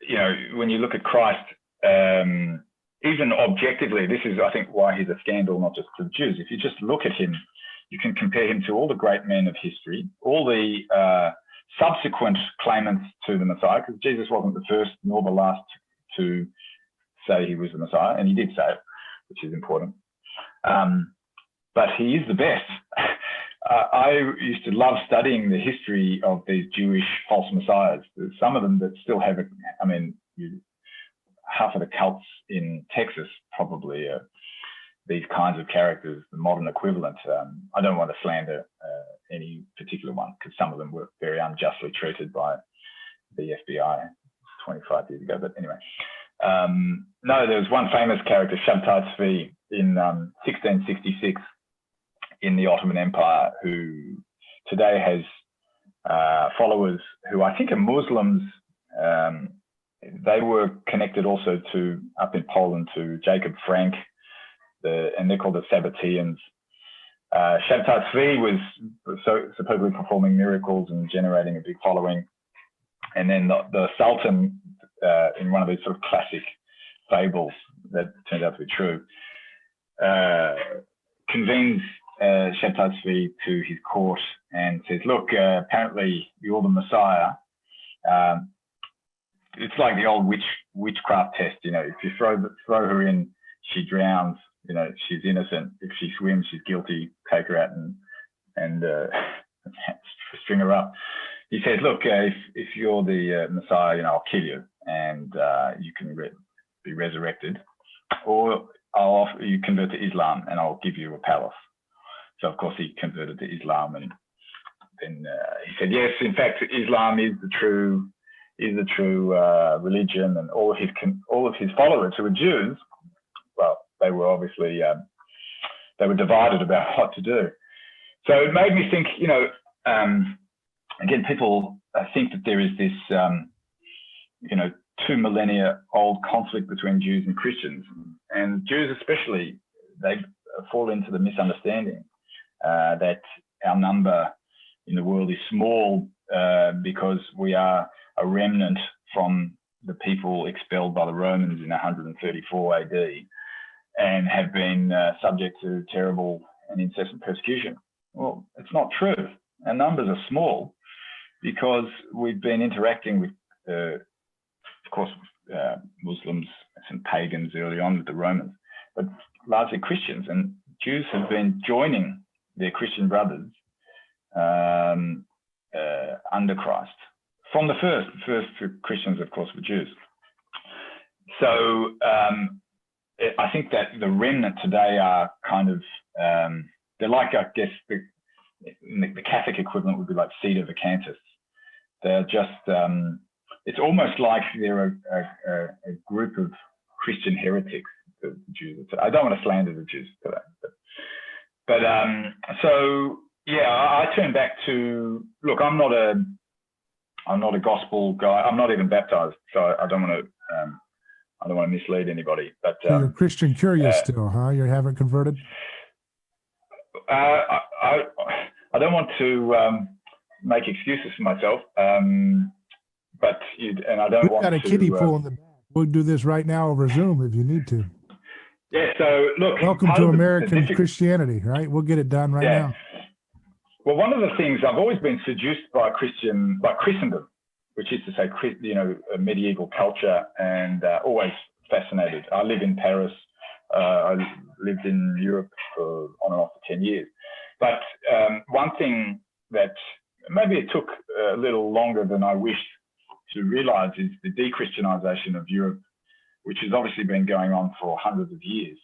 you know, when you look at Christ, even objectively, this is, I think, why he's a scandal, not just to the Jews. If you just look at him, you can compare him to all the great men of history, all the subsequent claimants to the Messiah, because Jesus wasn't the first nor the last to say he was the Messiah, and he did say it, which is important. But he is the best. I used to love studying the history of these Jewish false messiahs. There's some of them that still have, half of the cults in Texas probably are these kinds of characters, the modern equivalent. I don't want to slander any particular one, because some of them were very unjustly treated by the FBI 25 years ago. But anyway, no, there was one famous character, Shabtai Tzvi, in 1666 in the Ottoman Empire, who today has followers who I think are Muslims. They were connected also to, up in Poland, to Jacob Frank, and they're called the Sabbateans. Shabtai Tzvi was supposedly performing miracles and generating a big following. And then the Sultan, in one of these sort of classic fables that turned out to be true, convenes Shabtai Tzvi to his court and says, look, apparently you're the Messiah. It's like the old witchcraft test, you know, if you throw her in, she drowns, you know, she's innocent. If she swims, she's guilty. Take her out and string her up. He says, look, if you're the Messiah, you know, I'll kill you, and you can be resurrected, or I'll offer you convert to Islam, and I'll give you a palace. So of course he converted to Islam, and then he said, yes, in fact, Islam is the true religion, and all of his followers who were Jews, well, they were obviously they were divided about what to do. So it made me think, you know, again, people think that there is this, you know, 2 millennia old conflict between Jews and Christians, and Jews especially, they fall into the misunderstanding that our number in the world is small because we are a remnant from the people expelled by the Romans in 134 AD and have been subject to terrible and incessant persecution. Well, it's not true. Our numbers are small because we've been interacting with, of course, Muslims and pagans early on with the Romans, but largely Christians, and Jews have been joining their Christian brothers under Christ. From the first Christians, of course, were Jews. So I think that the remnant today are kind of, they're like, I guess, the Catholic equivalent would be like sedevacantists. They're just, it's almost like they're a group of Christian heretics, the Jews. I don't want to slander the Jews today. But so, yeah, I turn back to, look, I'm not a gospel guy. I'm not even baptized, so I don't want to mislead anybody. But so you're Christian curious still, huh? You haven't converted? I don't want to make excuses for myself, but I don't We've want to. Got a kiddie pool in the back. We'll do this right now over Zoom if you need to. Yeah. So look, Welcome to American Christianity, right? We'll get it done right now. Well, one of the things I've always been seduced by Christendom, which is to say, medieval culture, and always fascinated. I live in Paris. I lived in Europe for on and off for 10 years. But one thing that maybe it took a little longer than I wished to realize is the de-Christianization of Europe, which has obviously been going on for hundreds of years,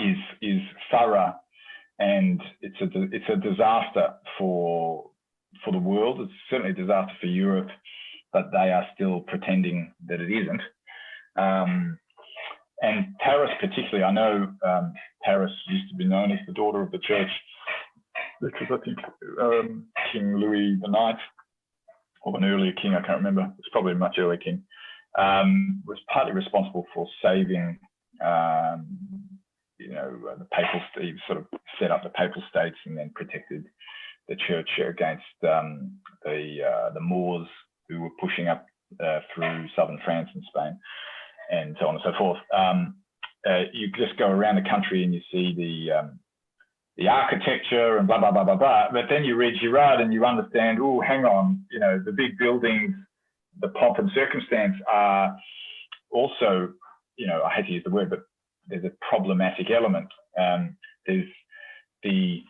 is thorough, and it's a disaster for the world. It's certainly a disaster for Europe, but they are still pretending that it isn't. And Paris particularly, I know Paris used to be known as the daughter of the church, because I think King Louis IX, or an earlier king, I can't remember, it's probably a much earlier king, was partly responsible for saving, the papal, he sort of set up the papal states and then protected the church against the Moors who were pushing up through southern France and Spain, and so on and so forth. You just go around the country and you see the architecture and blah, blah, blah, blah, blah. But then you read Girard and you understand, oh, hang on, the big buildings, the pomp and circumstance are also, I hate to use the word, but there's a problematic element. There's the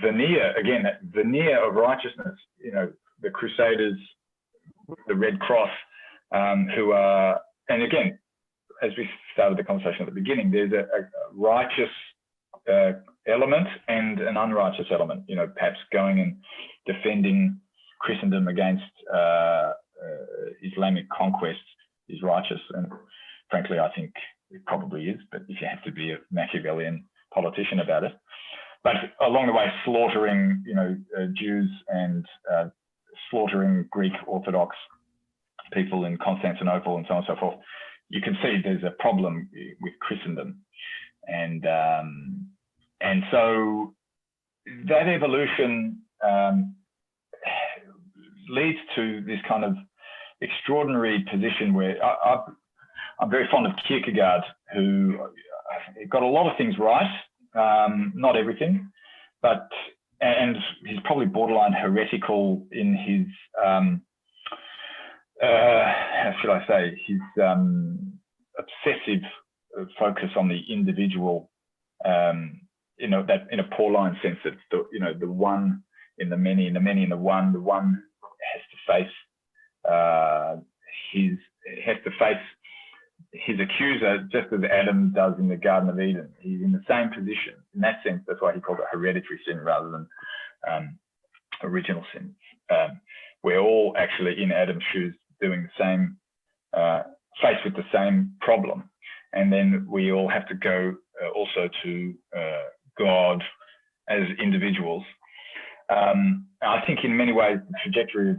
veneer, again, that veneer of righteousness, the Crusaders, the Red Cross, who are, and again, as we started the conversation at the beginning, there's a righteous element and an unrighteous element, perhaps going and defending Christendom against Islamic conquest is righteous. And frankly, I think it probably is, but if you have to be a Machiavellian politician about it. But along the way, slaughtering, Jews and slaughtering Greek Orthodox people in Constantinople and so on and so forth, you can see there's a problem with Christendom. And so that evolution leads to this kind of extraordinary position where I'm very fond of Kierkegaard, who got a lot of things right, not everything, and he's probably borderline heretical in his, how should I say, his obsessive focus on the individual, that in a Pauline sense, that the one in the many, and the many in the one has to face his accuser, just as Adam does in the Garden of Eden. He's in the same position. In that sense, that's why he called it hereditary sin rather than original sin. We're all actually in Adam's shoes doing the same, faced with the same problem. And then we all have to go also to God as individuals. I think in many ways, the trajectory of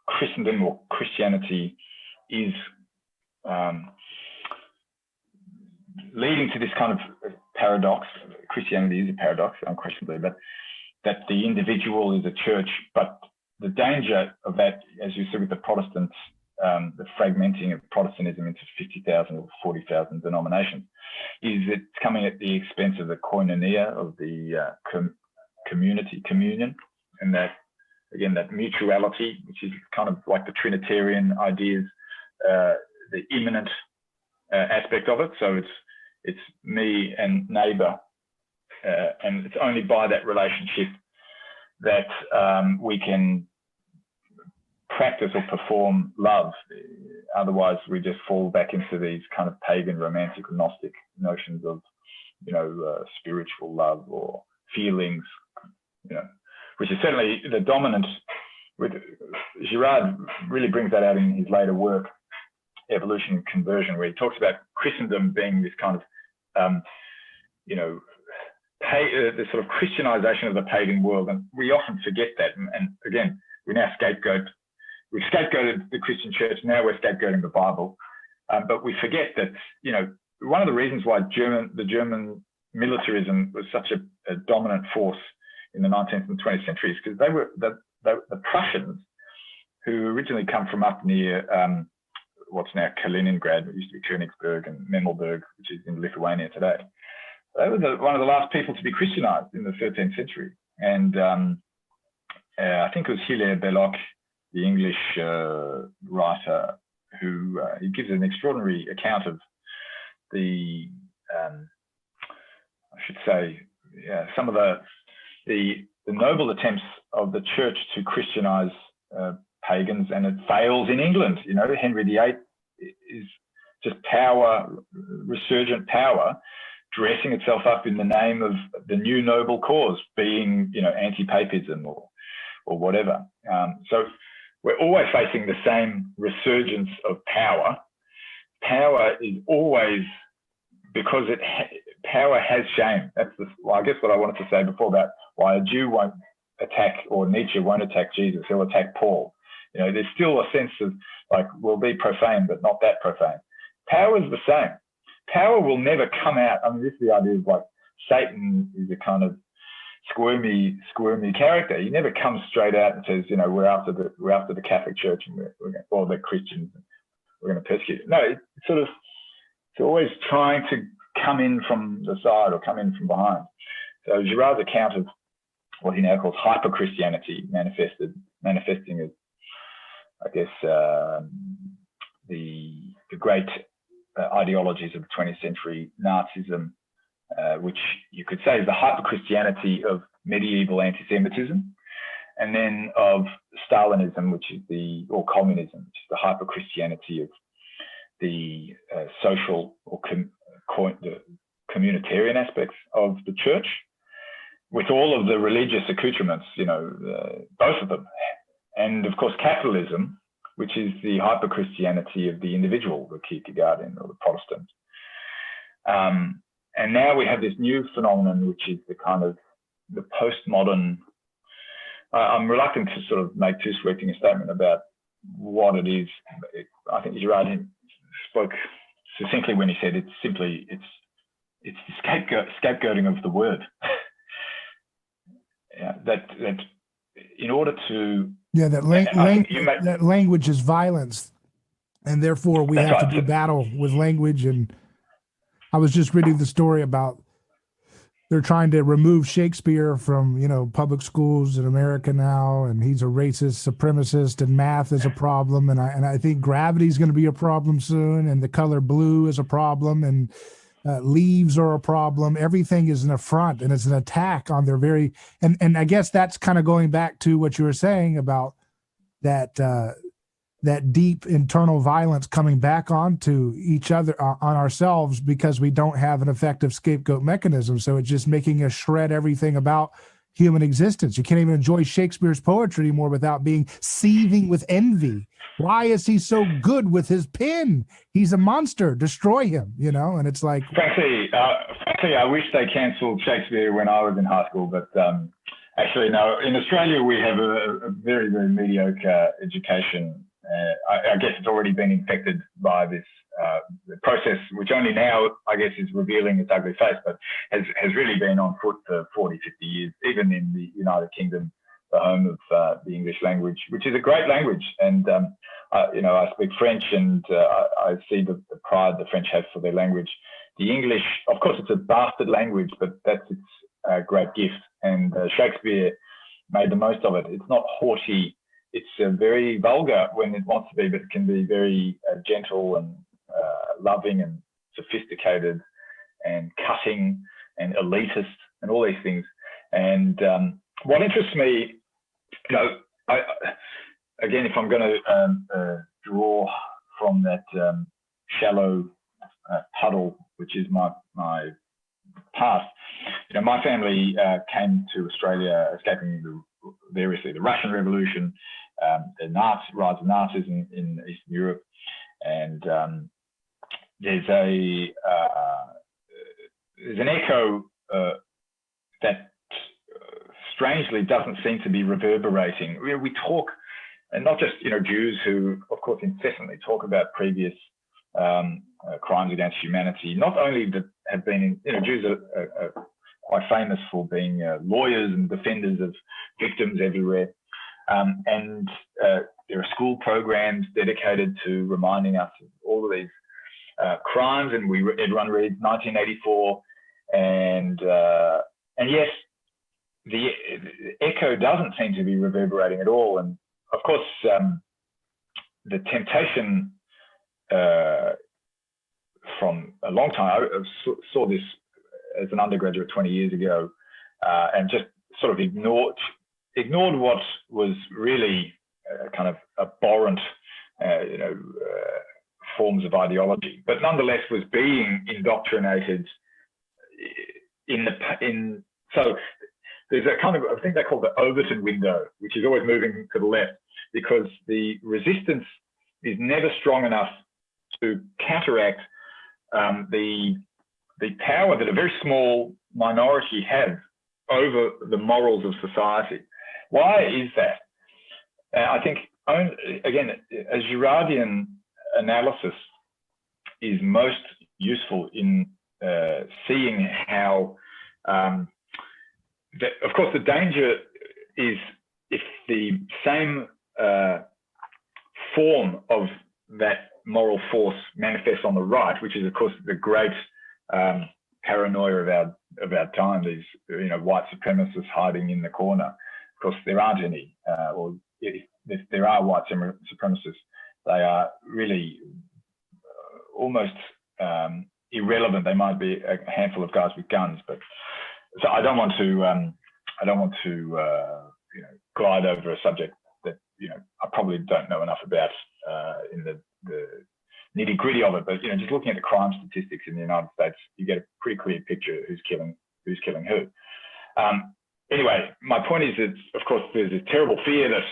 Christendom or Christianity is leading to this kind of paradox. Christianity is a paradox, unquestionably, but that the individual is a church. But the danger of that, as you see with the Protestants, the fragmenting of Protestantism into 50,000 or 40,000 denominations, is it's coming at the expense of the koinonia, of the communion, and that, again, that mutuality, which is kind of like the Trinitarian ideas, the immanent aspect of it. So it's me and neighbor, and it's only by that relationship that we can practice or perform love. Otherwise, we just fall back into these kind of pagan, romantic, Gnostic notions of, spiritual love or feelings, which is certainly the dominant. With Girard really brings that out in his later work, Evolution and Conversion, where he talks about Christendom being this kind of, the sort of Christianization of the pagan world. And we often forget that. And again, we've scapegoated the Christian church, now we're scapegoating the Bible. But we forget that, one of the reasons why the German militarism was such a dominant force in the 19th and 20th centuries, because they were the Prussians, who originally come from up near what's now Kaliningrad, it used to be Königsberg, and Memmelberg, which is in Lithuania today. They were one of the last people to be Christianized in the 13th century. And I think it was Hilaire Belloc, the English writer, who he gives an extraordinary account of the, I should say, some of the noble attempts of the church to Christianize pagans, and it fails in England. You know, Henry VIII is just power, resurgent power, dressing itself up in the name of the new noble cause, being, you know, anti-papism or whatever. So we're always facing the same resurgence of power. Power is always, because power has shame. That's I guess what I wanted to say before about why a Jew won't attack, or Nietzsche won't attack Jesus. He'll attack Paul. You know, there's still a sense of like, we'll be profane, but not that profane. Power is the same. Power will never come out. I mean, this is the idea of like Satan is a kind of squirmy character. He never comes straight out and says, you know, we're after the Catholic Church and or the Christians, and we're going to persecute. No, it's always trying to come in from the side or come in from behind. So Girard's account of what he now calls hyper-Christianity, manifesting as, I guess, the great ideologies of the 20th century, Nazism, which you could say is the hyper-Christianity of medieval anti-Semitism, and then of Stalinism, or communism, which is the hyper-Christianity of the social or the communitarian aspects of the church, with all of the religious accoutrements, you know, both of them. And of course, capitalism, which is the hyper-Christianity of the individual, the Kierkegaardian or the Protestant. And now we have this new phenomenon, which is the kind of the postmodern. I'm reluctant to sort of make too sweeping a statement about what it is. I think Girard spoke succinctly when he said it's the scapegoating of the word. That in order to that language is violence, and therefore we have to do battle with language. And I was just reading the story about they're trying to remove Shakespeare from, you know, public schools in America now, and he's a racist supremacist, and math is a problem, and I think gravity is going to be a problem soon, and the color blue is a problem, and leaves are a problem. Everything is an affront, and it's an attack on their very, and I guess that's kind of going back to what you were saying about that deep internal violence coming back onto each other, on ourselves, because we don't have an effective scapegoat mechanism. So it's just making us shred everything about human existence. You can't even enjoy Shakespeare's poetry anymore without being seething with envy. Why is he so good with his pen? He's a monster. Destroy him, you know? And it's like... Frankly, I wish they cancelled Shakespeare when I was in high school, but actually, no. In Australia, we have a very, very mediocre education. I guess it's already been infected by this process, which only now, I guess, is revealing its ugly face, but has really been on foot for 40, 50 years, even in the United Kingdom, the home of the English language, which is a great language. And, you know, I speak French, and I see the pride the French have for their language. The English, of course, it's a bastard language, but that's its great gift. And Shakespeare made the most of it. It's not haughty. It's very vulgar when it wants to be, but it can be very gentle and loving and sophisticated and cutting and elitist and all these things. And what interests me, you know, again, if I'm going to draw from that shallow puddle, which is my past, you know, my family came to Australia escaping variously the Russian Revolution, the rise of Nazism in Eastern Europe, and there's an echo that strangely doesn't seem to be reverberating. We talk, and not just, you know, Jews who, of course, incessantly talk about previous crimes against humanity. Not only that have been, you know, Jews are quite famous for being lawyers and defenders of victims everywhere. And there are school programs dedicated to reminding us of all of these crimes, and everyone reads 1984, and yet the echo doesn't seem to be reverberating at all. And of course, the temptation from a long time, I saw this as an undergraduate 20 years ago, and just sort of ignored what was really kind of abhorrent, forms of ideology, but nonetheless was being indoctrinated so there's a kind of, I think they call it the Overton window, which is always moving to the left, because the resistance is never strong enough to counteract the power that a very small minority have over the morals of society. Why is that? I think, again, a Girardian analysis is most useful in seeing how, of course, the danger is if the same form of that moral force manifests on the right, which is, of course, the great paranoia of our time, these white supremacists hiding in the corner. Of course, there aren't any, or if there are white supremacists, they are really almost irrelevant. They might be a handful of guys with guns, but so I don't want to glide over a subject that I probably don't know enough about in the nitty gritty of it. But just looking at the crime statistics in the United States, you get a pretty clear picture who's killing who. Anyway, my point is that, of course, there's this terrible fear that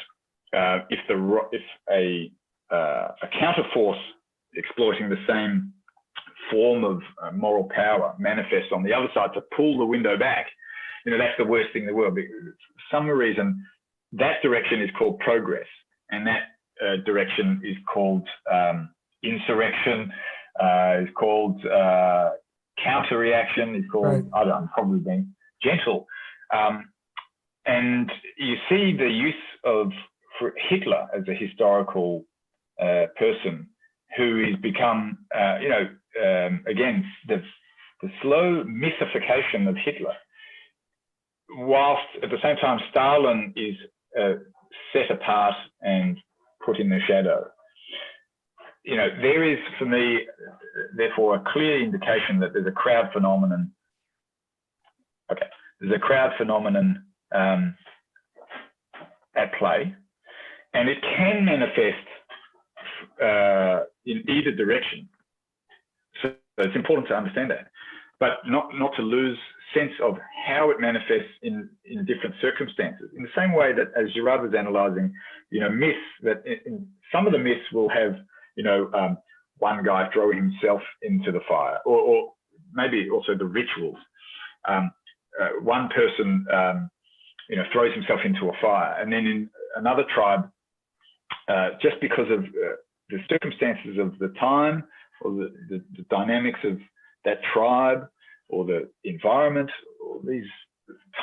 if a counterforce exploiting the same form of moral power manifests on the other side to pull the window back, that's the worst thing in the world. Because for some reason, that direction is called progress, and that direction is called insurrection, is called counter-reaction, is called, right. I don't know, I'm probably being gentle. And you see the use of Hitler as a historical person who has become, again, the slow mythification of Hitler, whilst at the same time Stalin is set apart and put in the shadow. There is, for me, therefore, a clear indication that there's a crowd phenomenon. Okay, there's a crowd phenomenon at play, and it can manifest in either direction. So it's important to understand that, but not to lose sense of how it manifests in different circumstances. In the same way that, as Girard was analysing, myths, that in some of the myths will have, one guy throwing himself into the fire, or maybe also the rituals. One person, throws himself into a fire, and then in another tribe, just because of the circumstances of the time, or the dynamics of that tribe, or the environment, or these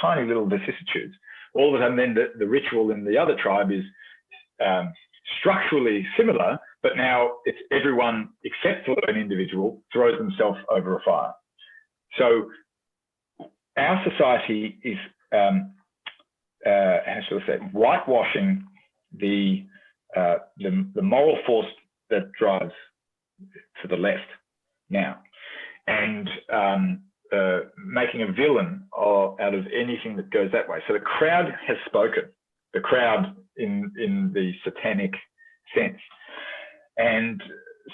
tiny little vicissitudes, all of a sudden then the ritual in the other tribe is structurally similar, but now it's everyone except for an individual throws themselves over a fire. So our society is, how shall I say, whitewashing the moral force that drives to the left now, and making a villain out of anything that goes that way. So the crowd has spoken, the crowd in the satanic sense. And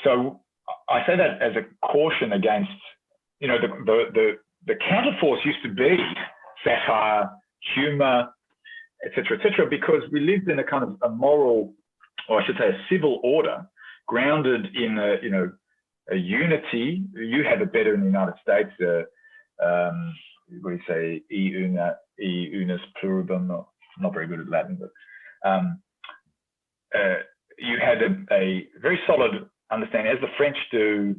so I say that as a caution against, the counterforce used to be satire, humor, etc., because we lived in a kind of a moral, or I should say a civil order, grounded in a unity. You have it better in the United States. What do you say? E unus pluribus. Not very good at Latin, but you had a very solid understanding, as the French do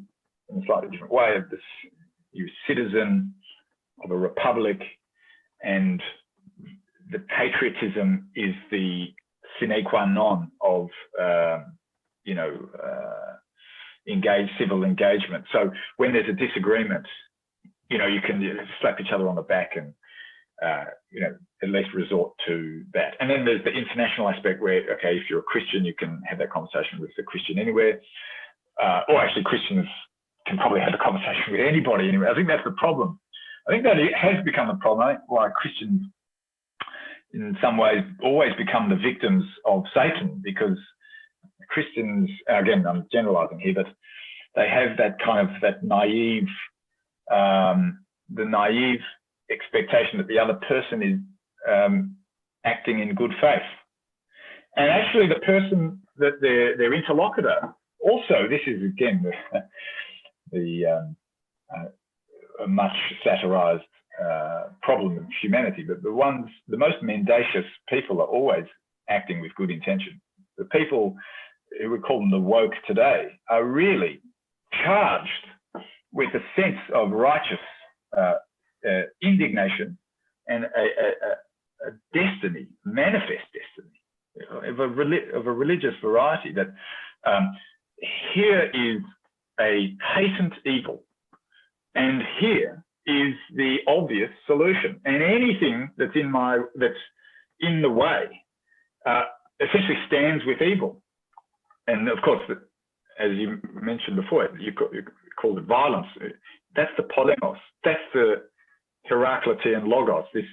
in a slightly different way, of this. You're a citizen of a republic, and the patriotism is the sine qua non of civil engagement. So when there's a disagreement, you can slap each other on the back and at least resort to that. And then there's the international aspect where, okay, if you're a Christian, you can have that conversation with a Christian anywhere, or actually Christians can probably have a conversation with anybody anywhere. I think that's the problem. I think that it has become the problem. I think why Christians in some ways always become the victims of Satan, because Christians, again, I'm generalizing here, but they have that kind of that naive, the naive expectation that the other person is acting in good faith. And actually the person that their interlocutor, also, this is again a much satirized problem of humanity, but the most mendacious people are always acting with good intention. The people, we call them the woke today, are really charged with a sense of righteous indignation and a destiny, manifest destiny of a religious variety, that here is a patent evil, and here is the obvious solution, and anything that's in the way essentially stands with evil. And of course, as you mentioned before, you called it violence. That's the polemos. That's the Heraclitean logos, this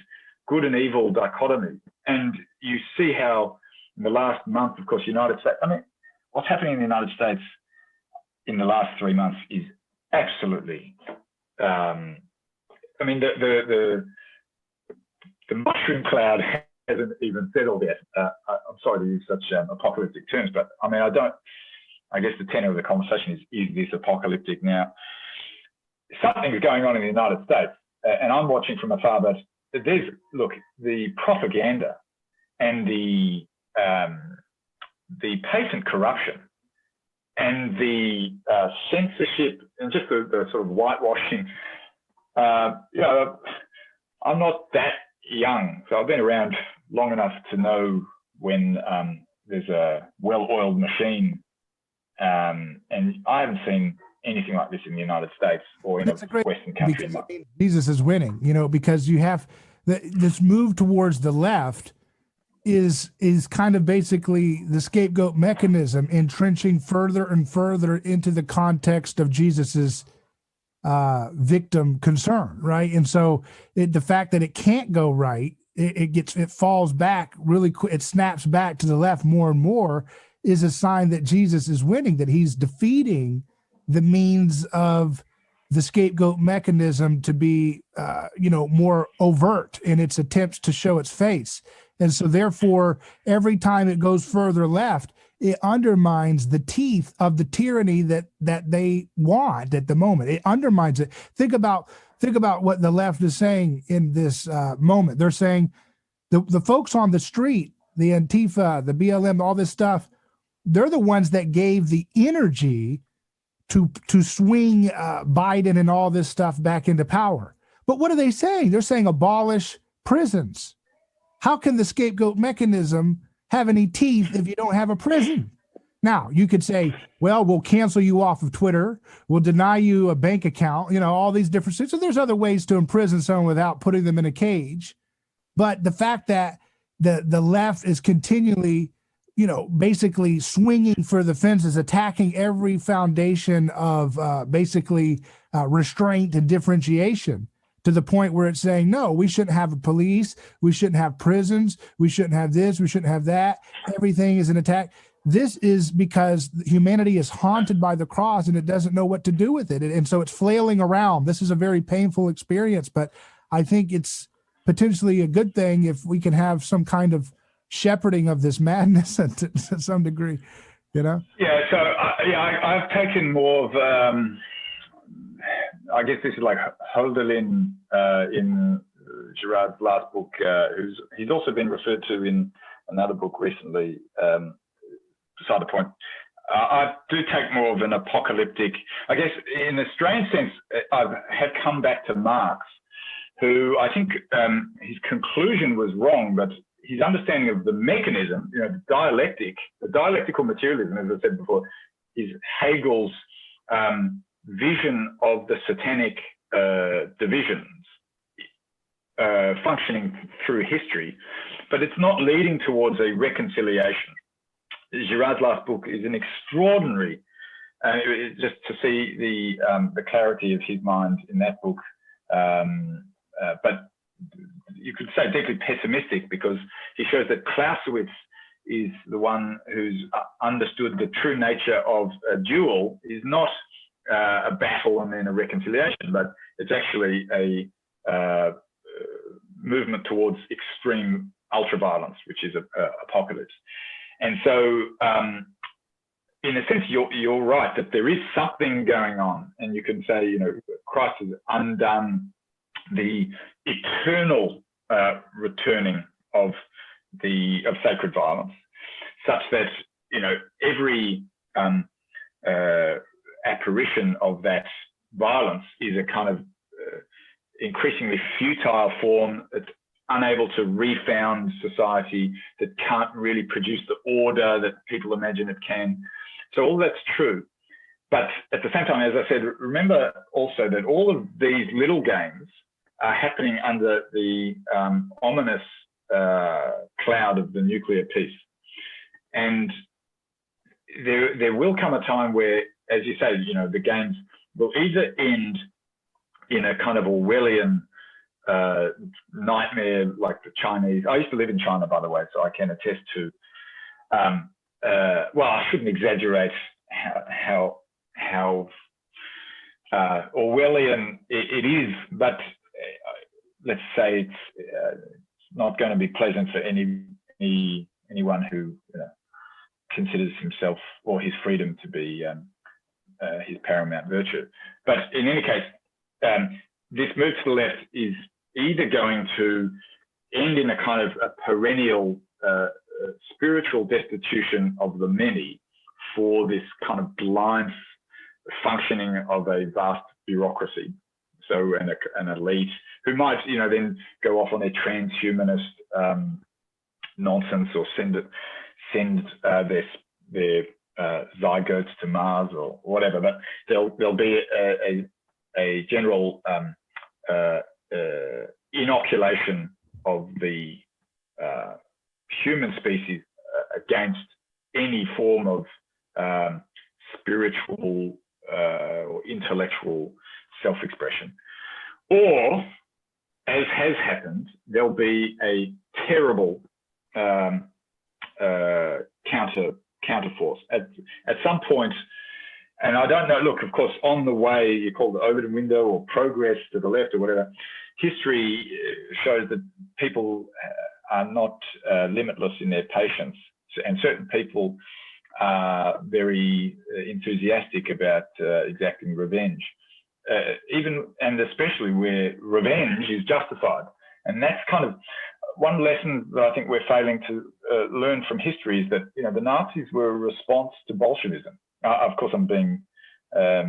good and evil dichotomy. And you see how in the last month, of course, United States, I mean, what's happening in the United States in the last 3 months is absolutely, I mean, the mushroom cloud hasn't even settled yet. I'm sorry to use such apocalyptic terms, but I mean, I guess the tenor of the conversation is this apocalyptic now? Something is going on in the United States, and I'm watching from afar, but look, the propaganda and the patent corruption and the censorship and just the sort of whitewashing. I'm not that young, so I've been around long enough to know when there's a well-oiled machine, and I haven't seen anything like this in the United States or in a Western country. Jesus is winning, because you have this move towards the left is kind of basically the scapegoat mechanism, entrenching further and further into the context of Jesus's victim concern, right? And so the fact that it can't go right, it falls back really quick, it snaps back to the left more and more, is a sign that Jesus is winning, that he's defeating the means of the scapegoat mechanism to be, more overt in its attempts to show its face. And so therefore, every time it goes further left, it undermines the teeth of the tyranny that they want at the moment. It undermines it. Think about what the left is saying in this moment. They're saying the folks on the street, the Antifa, the BLM, all this stuff, they're the ones that gave the energy to swing Biden and all this stuff back into power. But what are they saying? They're saying abolish prisons. How can the scapegoat mechanism have any teeth if you don't have a prison? Now, you could say, well, we'll cancel you off of Twitter. We'll deny you a bank account, all these different things. So there's other ways to imprison someone without putting them in a cage. But the fact that the left is continually, basically swinging for the fences, attacking every foundation of restraint and differentiation, to the point where it's saying, no, we shouldn't have a police, we shouldn't have prisons, we shouldn't have this, we shouldn't have that. Everything is an attack. This is because humanity is haunted by the cross and it doesn't know what to do with it. And so it's flailing around. This is a very painful experience, but I think it's potentially a good thing if we can have some kind of shepherding of this madness to some degree, Yeah, so I've taken more of, I guess this is like Hölderlin in Girard's last book, he's also been referred to in another book recently, beside the point. I do take more of an apocalyptic, I guess in a strange sense, I have come back to Marx, who I think his conclusion was wrong, but his understanding of the mechanism, the dialectical materialism, as I said before, is Hegel's vision of the satanic divisions functioning through history, but it's not leading towards a reconciliation. Girard's last book is an extraordinary, just to see the clarity of his mind in that book, but you could say deeply pessimistic, because he shows that Clausewitz is the one who's understood the true nature of a duel is not a battle and then a reconciliation, but it's actually a movement towards extreme ultraviolence, which is a apocalypse. And so, in a sense, you're right that there is something going on, and you can say, Christ has undone the eternal returning of sacred violence, such that every apparition of that violence is a kind of increasingly futile form. It's unable to refound society, that can't really produce the order that people imagine it can. So all that's true. But at the same time, as I said, remember also that all of these little games are happening under the ominous cloud of the nuclear peace. And there will come a time where, as you say, the games will either end in a kind of Orwellian nightmare like the Chinese. I used to live in China, by the way, so I can attest to, well, I shouldn't exaggerate how Orwellian it is, but let's say it's not going to be pleasant for anyone who considers himself or his freedom to be his paramount virtue. But in any case, this move to the left is either going to end in a kind of a perennial spiritual destitution of the many for this kind of blind functioning of a vast bureaucracy. So an elite who might, then go off on their transhumanist nonsense, or send their zygotes to Mars or whatever. But there'll be a general inoculation of the human species against any form of spiritual or intellectual self-expression. Or, as has happened, there'll be a terrible counterforce at some point. And I don't know, look, of course, on the way, you call it the Overton window or progress to the left or whatever, history shows that people are not limitless in their patience. And certain people are very enthusiastic about exacting revenge, even and especially where revenge is justified. And that's kind of one lesson that I think we're failing to learn from history, is that the Nazis were a response to Bolshevism. Of course, I'm being a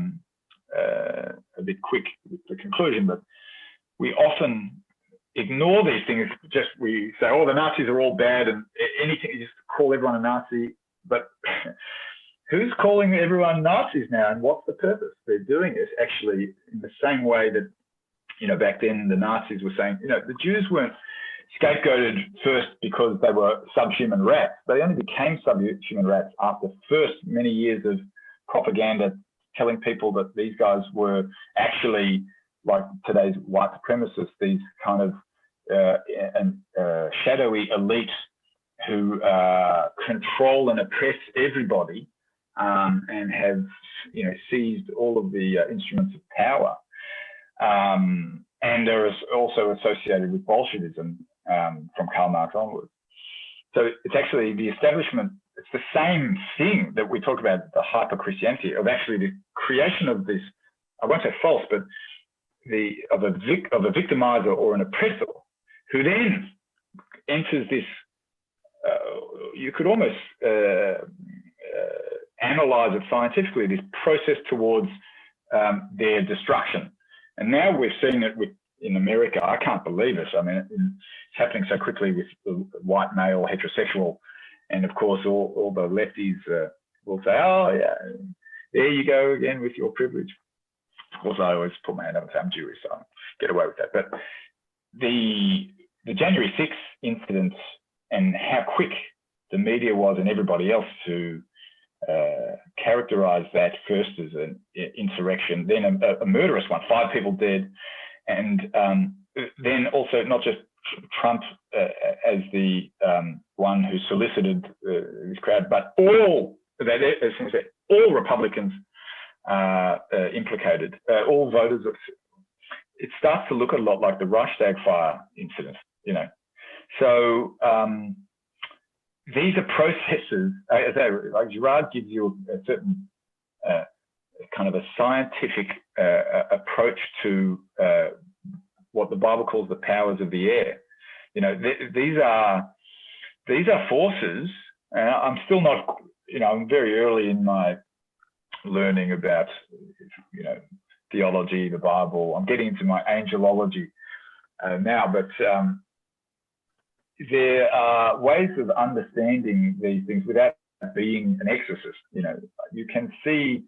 bit quick with the conclusion, but we often ignore these things. Just we say, oh, the Nazis are all bad, and anything, you just call everyone a Nazi. But who's calling everyone Nazis now, and what's the purpose? They're doing it actually in the same way that, back then the Nazis were saying, the Jews weren't scapegoated first because they were subhuman rats. They only became subhuman rats after first many years of propaganda telling people that these guys were actually, like today's white supremacists, these kind of shadowy elite who control and oppress everybody, and have seized all of the instruments of power, and are also associated with Bolshevism from Karl Marx onwards. So it's actually the establishment. It's the same thing that we talk about, the hyper-Christianity of actually the creation of this, I won't say false, but of a victimizer or an oppressor, who then enters this, you could almost analyze it scientifically, this process towards their destruction. And now we've seen it with in America. I can't believe it. I mean, it's happening so quickly with the white male heterosexual, and of course, all the lefties will say, "Oh, yeah, there you go again with your privilege." Of course, I always put my hand up and say I'm Jewish, so I get away with that. But the January 6th incident and how quick the media was and everybody else to characterize that first as an insurrection, then a murderous one, 5 people dead, and then also not just Trump as the one who solicited this crowd, but all Republicans implicated, all voters. It starts to look a lot like the Reichstag fire incident, you know. So these are processes, like Girard gives you a certain kind of a scientific approach to what the Bible calls the powers of the air. You know, these are forces. I'm still not, you know, I'm very early in my learning about, you know, theology, the Bible. I'm getting into my angelology now, but there are ways of understanding these things without being an exorcist. You know, you can see,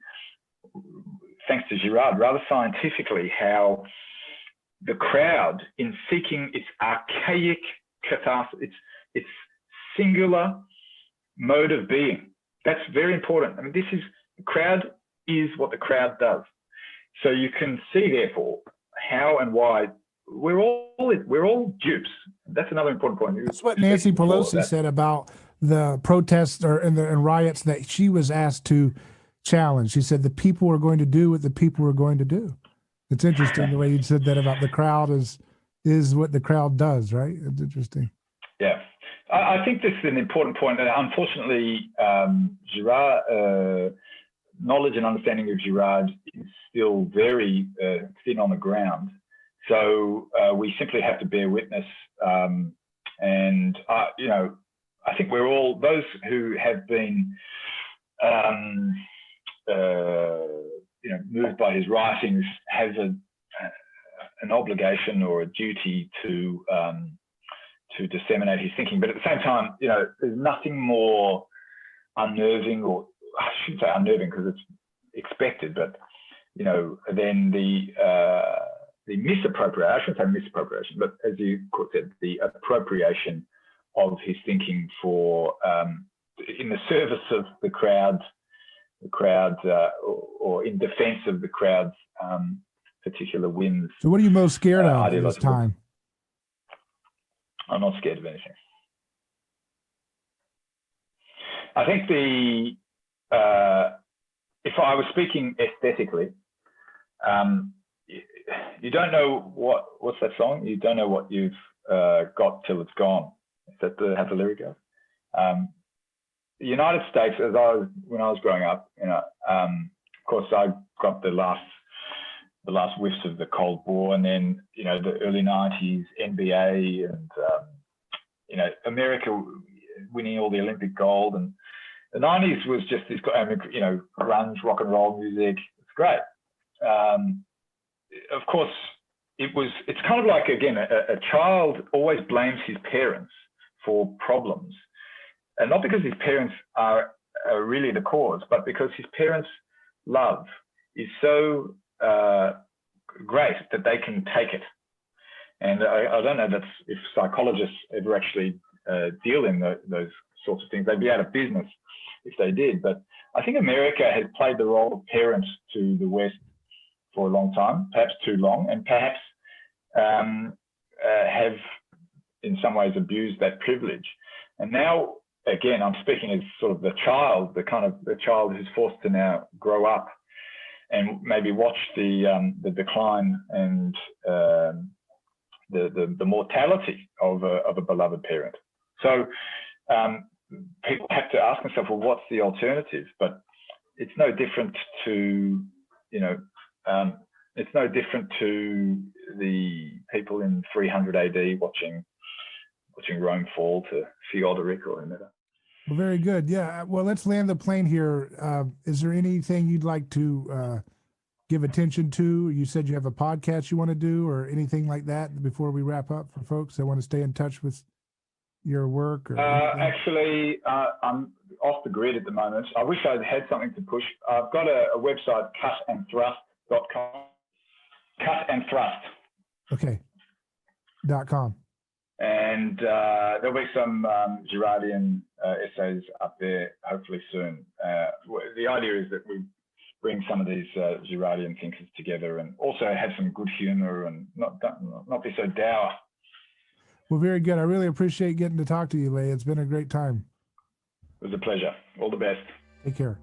thanks to Girard, rather scientifically, how the crowd, in seeking its archaic catharsis, its singular mode of being, that's very important. I mean, the crowd is what the crowd does. So you can see, therefore, how and why we're all dupes. That's another important point. That's what Nancy Pelosi said about the protests and riots that she was asked to challenge. She said the people are going to do what the people are going to do. It's interesting the way you said that about the crowd is what the crowd does, right? It's interesting. Yeah. I think this is an important point. Unfortunately, Girard, knowledge and understanding of Girard is still very thin on the ground. So we simply have to bear witness. And, you know, I think we're all, those who have been, you know, moved by his writings have an obligation or a duty to disseminate his thinking. But at the same time, you know, there's nothing more unnerving, or I shouldn't say unnerving because it's expected, but, you know, than the misappropriation, I shouldn't say misappropriation, but as you said, the appropriation of his thinking for, in the service of the crowd, or in defense of the crowd's particular whims. So what are you most scared of at this time? I'm not scared of anything. I think if I was speaking aesthetically, you don't know what's that song? You don't know what you've got till it's gone. Is that how the lyric goes? The United States, when I was growing up, you know, of course I got the last whiffs of the Cold War, and then, you know, the early 90s NBA, and you know, America winning all the Olympic gold, and the 90s was just this, you know, grunge, rock and roll music. It's great. Of course, it's kind of like, again, a child always blames his parents for problems, and not because his parents are really the cause, but because his parents' love is so great that they can take it. And I don't know if psychologists ever actually deal in those sorts of things. They'd be out of business if they did. But I think America has played the role of parent to the West for a long time, perhaps too long, and perhaps have in some ways abused that privilege. And now, again, I'm speaking as sort of the child who's forced to now grow up and maybe watch the decline and the mortality of a beloved parent. So people have to ask themselves, well, what's the alternative? But it's no different to, you know, it's no different to the people in 300 AD watching Rome fall to Theodoric or whomever. Well, very good. Yeah. Well, let's land the plane here. Is there anything you'd like to give attention to? You said you have a podcast you want to do or anything like that before we wrap up for folks that want to stay in touch with your work? Or actually, I'm off the grid at the moment. I wish I'd had something to push. I've got a website, cutandthrust.com. Cut and Thrust. Okay. .com. And there'll be some Girardian essays up there hopefully soon. The idea is that we bring some of these Girardian thinkers together and also have some good humor and not be so dour. Well, very good. I really appreciate getting to talk to you, Leigh. It's been a great time. It was a pleasure. All the best. Take care.